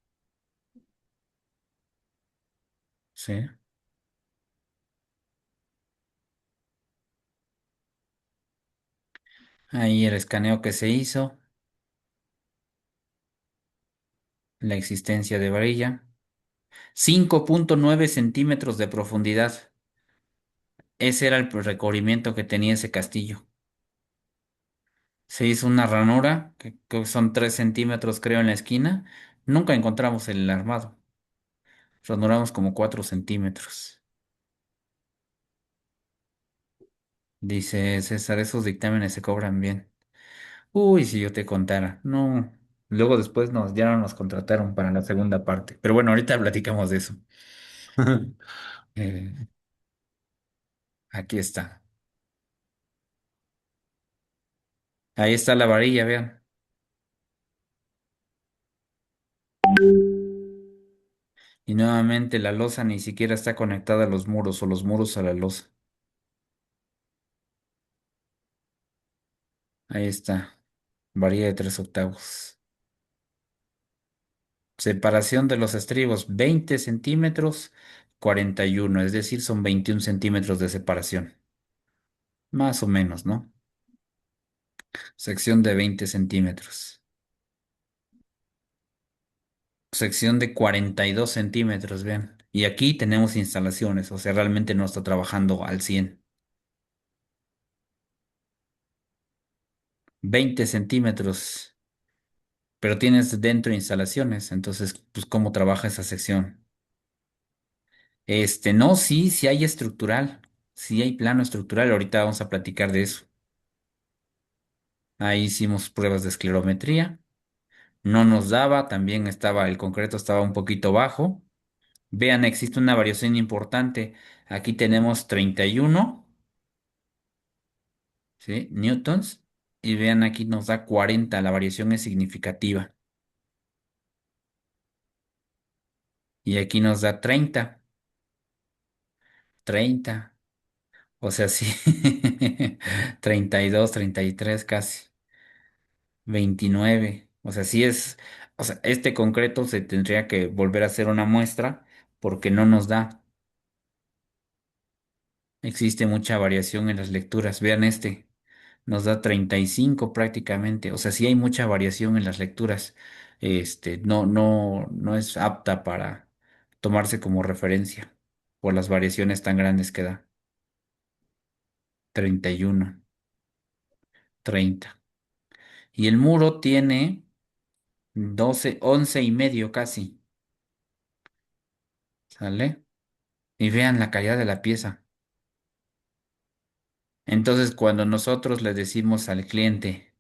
Sí, ahí el escaneo que se hizo, la existencia de varilla. 5,9 centímetros de profundidad. Ese era el recubrimiento que tenía ese castillo. Se hizo una ranura, que son 3 centímetros, creo, en la esquina. Nunca encontramos el armado. Ranuramos como 4 centímetros. Dice César, esos dictámenes se cobran bien. Uy, si yo te contara. No. Luego después ya no nos contrataron para la segunda parte. Pero bueno, ahorita platicamos de eso. Eh, aquí está. Ahí está la varilla, vean. Y nuevamente la losa ni siquiera está conectada a los muros o los muros a la losa. Ahí está. Varilla de 3/8. Separación de los estribos, 20 centímetros, 41, es decir, son 21 centímetros de separación. Más o menos, ¿no? Sección de 20 centímetros. Sección de 42 centímetros, vean. Y aquí tenemos instalaciones, o sea, realmente no está trabajando al 100. 20 centímetros, pero tienes dentro instalaciones, entonces, pues, ¿cómo trabaja esa sección? No, sí, sí hay estructural, sí hay plano estructural, ahorita vamos a platicar de eso. Ahí hicimos pruebas de esclerometría, no nos daba, también el concreto estaba un poquito bajo. Vean, existe una variación importante. Aquí tenemos 31, ¿sí? Newtons, y vean, aquí nos da 40, la variación es significativa. Y aquí nos da 30, 30, o sea, sí, 32, 33 casi, 29, o sea, sí es, o sea, este concreto se tendría que volver a hacer una muestra porque no nos da. Existe mucha variación en las lecturas. Vean nos da 35 prácticamente. O sea, sí hay mucha variación en las lecturas. No es apta para tomarse como referencia por las variaciones tan grandes que da. 31, 30. Y el muro tiene 12, 11 y medio casi. ¿Sale? Y vean la calidad de la pieza. Entonces, cuando nosotros le decimos al cliente,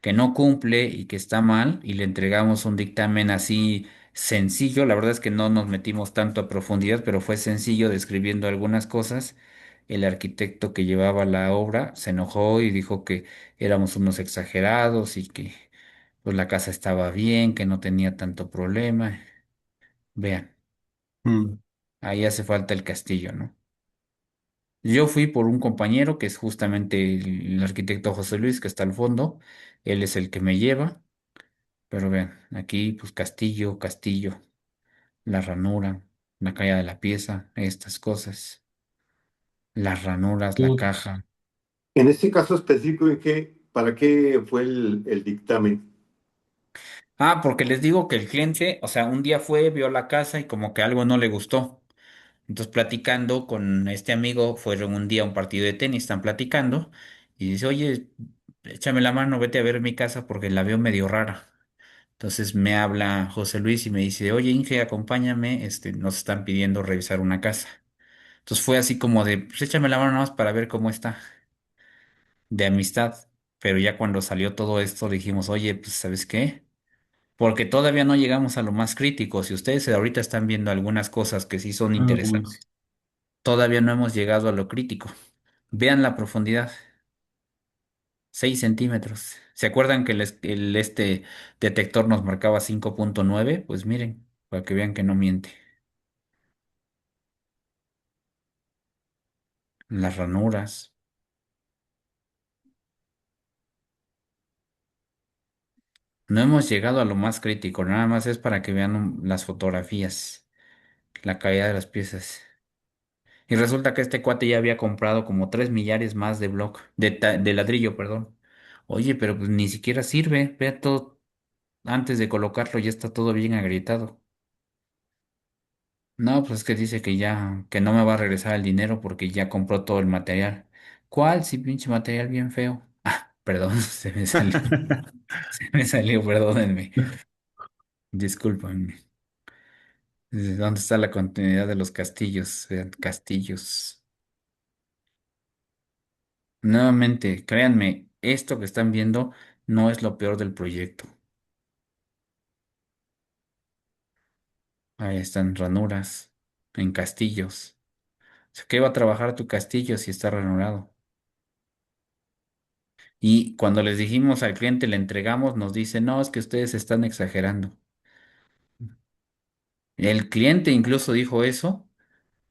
que no cumple y que está mal y le entregamos un dictamen así sencillo. La verdad es que no nos metimos tanto a profundidad, pero fue sencillo describiendo algunas cosas. El arquitecto que llevaba la obra se enojó y dijo que éramos unos exagerados y que pues la casa estaba bien, que no tenía tanto problema. Vean, Mm. ahí hace falta el castillo, ¿no? Yo fui por un compañero que es justamente el arquitecto José Luis, que está al fondo. Él es el que me lleva. Pero vean, aquí pues castillo, castillo, la ranura, la caída de la pieza, estas cosas, las ranuras, la Y caja. en este caso específico, ¿para qué fue el dictamen? Ah, porque les digo que el cliente, o sea, un día fue, vio la casa y como que algo no le gustó. Entonces platicando con este amigo, fueron un día a un partido de tenis, están platicando y dice, oye, échame la mano, vete a ver mi casa porque la veo medio rara. Entonces me habla José Luis y me dice, oye Inge, acompáñame, nos están pidiendo revisar una casa. Entonces fue así como de, pues échame la mano nada más para ver cómo está, de amistad. Pero ya cuando salió todo esto dijimos, oye, pues ¿sabes qué? Porque todavía no llegamos a lo más crítico. Si ustedes ahorita están viendo algunas cosas que sí son Ah, interesantes, todavía no hemos llegado a lo crítico. Vean la profundidad, 6 centímetros. ¿Se acuerdan que este detector nos marcaba 5,9? Pues miren, para que vean que no miente. Las ranuras. No hemos llegado a lo más crítico, nada más es para que vean las fotografías, la calidad de las piezas. Y resulta que este cuate ya había comprado como 3 millares más de block, de ladrillo, perdón. Oye, pero pues ni siquiera sirve, vea todo, antes de colocarlo ya está todo bien agrietado. No, pues es que dice que ya, que no me va a regresar el dinero porque ya compró todo el material. ¿Cuál? Sí, pinche material bien feo. Ah, perdón, se me salió, se me salió, perdónenme, discúlpenme. ¿Dónde está la continuidad de los castillos? Vean, castillos. Nuevamente, créanme, esto que están viendo no es lo peor del proyecto. Ahí están ranuras en castillos. O sea, ¿qué va a trabajar tu castillo si está ranurado? Y cuando les dijimos al cliente, le entregamos, nos dice, no, es que ustedes están exagerando. El cliente incluso dijo eso.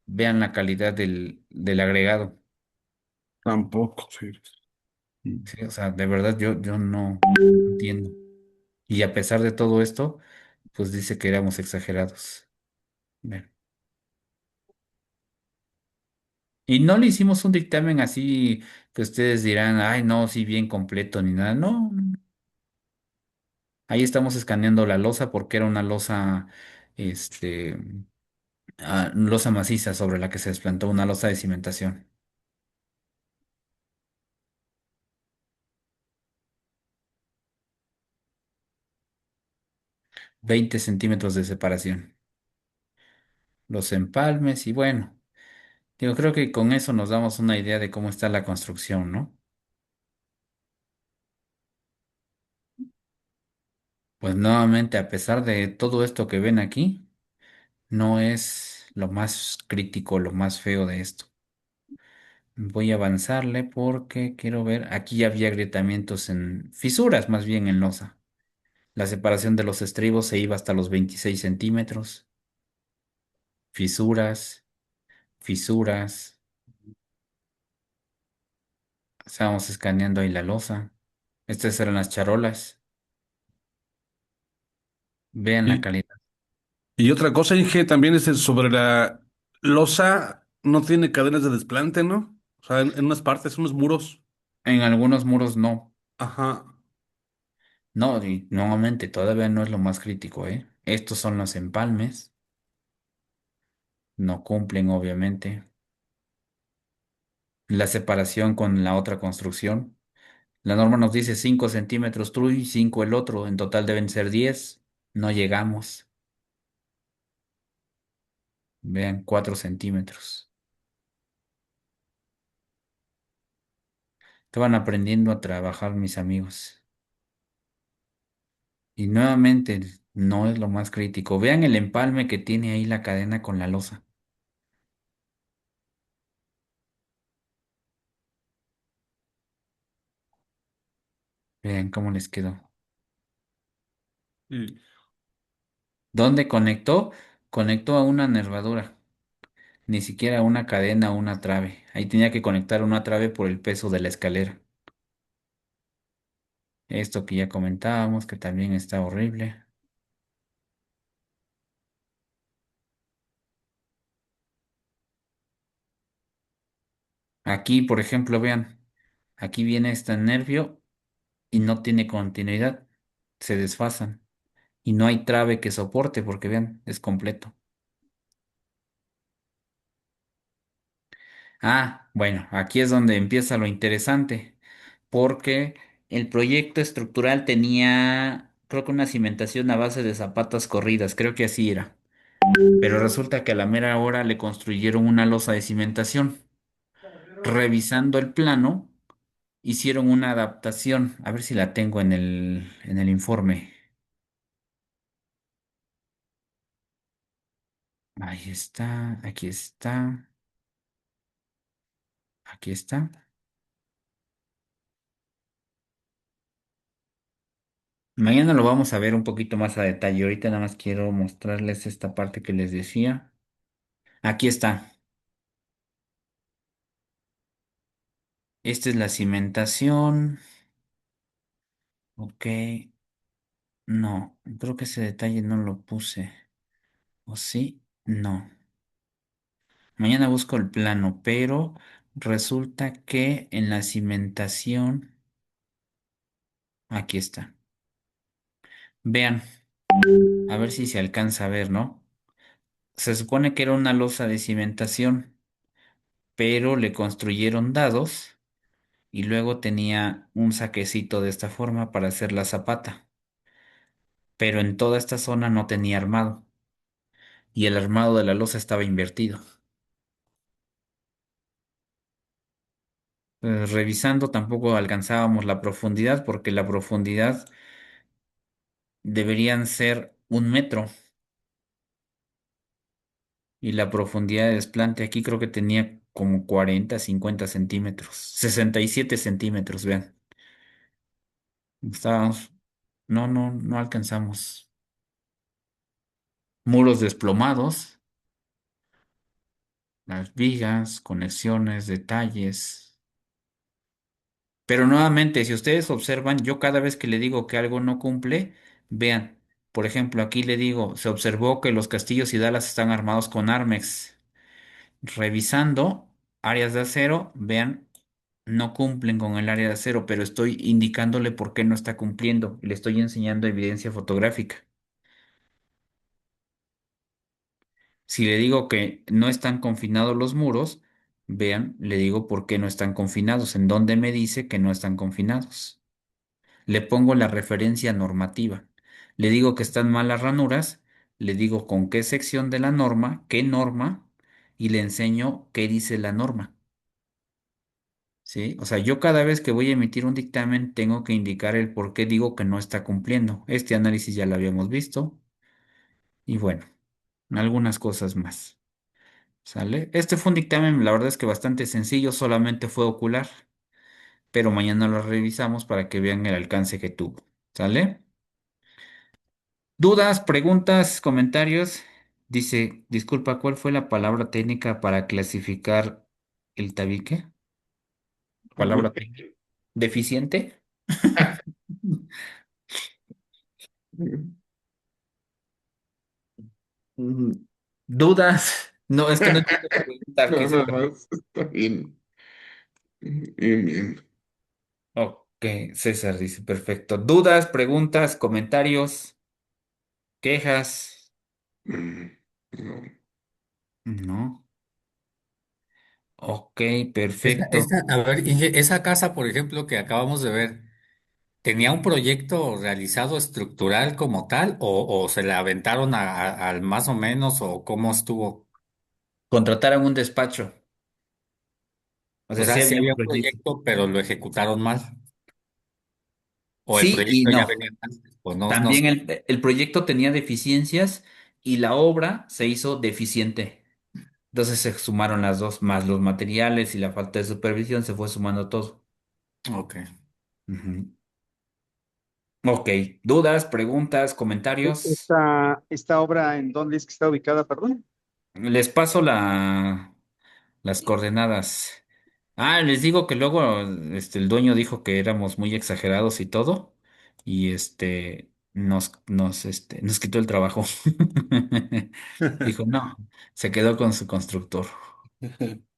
Vean la calidad del agregado. Tampoco, sí. Sí, o sea, de verdad yo no entiendo. Y a pesar de todo esto, pues dice que éramos exagerados. Bueno. Y no le hicimos un dictamen así que ustedes dirán, ay, no, sí, bien completo ni nada. No, no. Ahí estamos escaneando la losa porque era una losa, este, losa maciza sobre la que se desplantó una losa de cimentación. 20 centímetros de separación. Los empalmes y bueno, yo creo que con eso nos damos una idea de cómo está la construcción, ¿no? Pues nuevamente, a pesar de todo esto que ven aquí, no es lo más crítico, lo más feo de esto. Voy a avanzarle porque quiero ver, aquí ya había agrietamientos en fisuras, más bien en losa. La separación de los estribos se iba hasta los 26 centímetros. Fisuras, fisuras. Estábamos escaneando ahí la losa. Estas eran las charolas. Vean la Y, calidad. y otra cosa, Inge, también es sobre la losa, no tiene cadenas de desplante, ¿no? O sea, en unas partes, unos muros. En algunos muros no. Ajá. No, y nuevamente todavía no es lo más crítico, ¿eh? Estos son los empalmes. No cumplen, obviamente. La separación con la otra construcción. La norma nos dice 5 centímetros tú y 5 el otro. En total deben ser 10. No llegamos. Vean, 4 centímetros. Estaban aprendiendo a trabajar mis amigos. Y nuevamente, no es lo más crítico. Vean el empalme que tiene ahí la cadena con la losa. Vean cómo les quedó. Y, ¿Dónde conectó? Conectó a una nervadura. Ni siquiera una cadena o una trave. Ahí tenía que conectar una trave por el peso de la escalera. Esto que ya comentábamos, que también está horrible. Aquí, por ejemplo, vean, aquí viene este nervio y no tiene continuidad. Se desfasan. Y no hay trave que soporte porque vean, es completo. Ah, bueno, aquí es donde empieza lo interesante, porque el proyecto estructural tenía, creo que una cimentación a base de zapatas corridas, creo que así era. Pero resulta que a la mera hora le construyeron una losa de cimentación. Revisando el plano, hicieron una adaptación. A ver si la tengo en el informe. Ahí está, aquí está. Mañana lo vamos a ver un poquito más a detalle. Ahorita nada más quiero mostrarles esta parte que les decía. Aquí está. Esta es la cimentación. Ok. No, creo que ese detalle no lo puse. ¿O sí? No. Mañana busco el plano, pero resulta que en la cimentación, aquí está. Vean, a ver si se alcanza a ver, ¿no? Se supone que era una losa de cimentación, pero le construyeron dados y luego tenía un saquecito de esta forma para hacer la zapata, pero en toda esta zona no tenía armado y el armado de la losa estaba invertido. Revisando tampoco alcanzábamos la profundidad porque la profundidad deberían ser 1 metro y la profundidad de desplante aquí creo que tenía como 40, 50 centímetros, 67 centímetros, vean. Estábamos, no alcanzamos. Muros desplomados, las vigas, conexiones, detalles. Pero nuevamente, si ustedes observan, yo cada vez que le digo que algo no cumple, vean, por ejemplo, aquí le digo, se observó que los castillos y Dallas están armados con Armex. Revisando áreas de acero, vean, no cumplen con el área de acero, pero estoy indicándole por qué no está cumpliendo. Le estoy enseñando evidencia fotográfica. Si le digo que no están confinados los muros, vean, le digo por qué no están confinados, en dónde me dice que no están confinados. Le pongo la referencia normativa. Le digo que están mal las ranuras, le digo con qué sección de la norma, qué norma, y le enseño qué dice la norma. ¿Sí? O sea, yo cada vez que voy a emitir un dictamen tengo que indicar el por qué digo que no está cumpliendo. Este análisis ya lo habíamos visto y bueno, algunas cosas más. ¿Sale? Este fue un dictamen, la verdad es que bastante sencillo, solamente fue ocular, pero mañana lo revisamos para que vean el alcance que tuvo. ¿Sale? ¿Dudas, preguntas, comentarios? Dice, disculpa, ¿cuál fue la palabra técnica para clasificar el tabique? ¿Palabra técnica? ¿Deficiente? ¿Dudas? No, es que no entiendo la pregunta. ¿Qué se Nada trata? más, está bien, bien, bien. Ok, César dice, perfecto. ¿Dudas, preguntas, comentarios, quejas? Mm, no. No. Ok, perfecto. A ver, Inge, esa casa, por ejemplo, que acabamos de ver, ¿tenía un proyecto realizado estructural como tal o se la aventaron al más o menos o cómo estuvo? Contrataron un despacho. O O sea, sea, sí sí había un había un proyecto. proyecto, pero lo ejecutaron mal. O el Sí y proyecto ya no. venía antes. Pues no, no sé. También el proyecto tenía deficiencias y la obra se hizo deficiente. Entonces se sumaron las dos, más los materiales y la falta de supervisión, se fue sumando todo. Ok. Ujú. Ok, ¿dudas, preguntas, comentarios? Esta obra en dónde es que está ubicada, perdón? Les paso las coordenadas. Ah, les digo que luego el dueño dijo que éramos muy exagerados y todo, y nos quitó el trabajo. Dijo, no, se quedó con su constructor.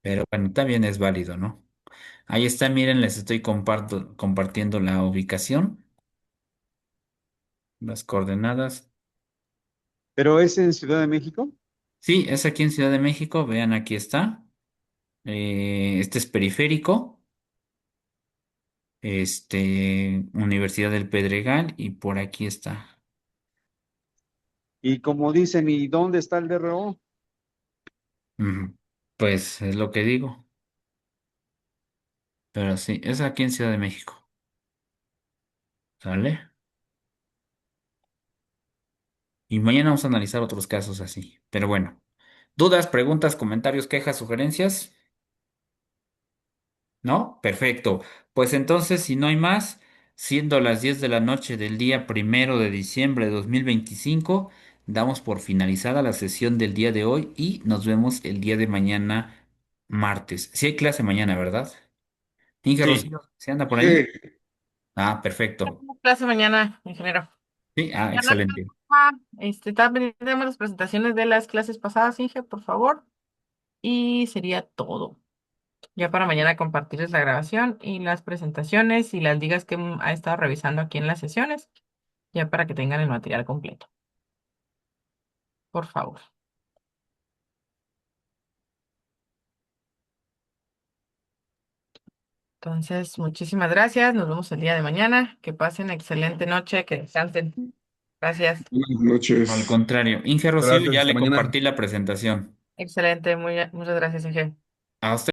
Pero bueno, también es válido, ¿no? Ahí está, miren, les estoy compartiendo la ubicación, las coordenadas. ¿Pero es en Ciudad de México? Sí, es aquí en Ciudad de México, vean, aquí está. Este es periférico, Universidad del Pedregal, y por aquí está. Y como dicen, ¿y dónde está el DRO? Ujú. Pues es lo que digo, pero sí, es aquí en Ciudad de México, ¿sale? Y mañana vamos a analizar otros casos así, pero bueno. ¿Dudas, preguntas, comentarios, quejas, sugerencias? ¿No? Perfecto. Pues entonces, si no hay más, siendo las 10 de la noche del día 1 de diciembre de 2025, damos por finalizada la sesión del día de hoy y nos vemos el día de mañana, martes. Sí hay clase mañana, ¿verdad? Inge Sí. Rocío, ¿se anda por Sí, ahí? Ah, perfecto. Tenemos clase mañana, ingeniero. Sí, ah, Ya no excelente. alcanza. Está pendiente las presentaciones de las clases pasadas, Inge, por favor. Y sería todo. Ya para mañana compartirles la grabación y las presentaciones y las ligas que ha estado revisando aquí en las sesiones, ya para que tengan el material completo. Por favor. Entonces, muchísimas gracias. Nos vemos el día de mañana. Que pasen excelente noche, que descansen. Gracias. buenas Al noches. contrario, Inge Rocío, Gracias, ya hasta le mañana. compartí la presentación. Excelente. Muchas gracias, Inge. A usted.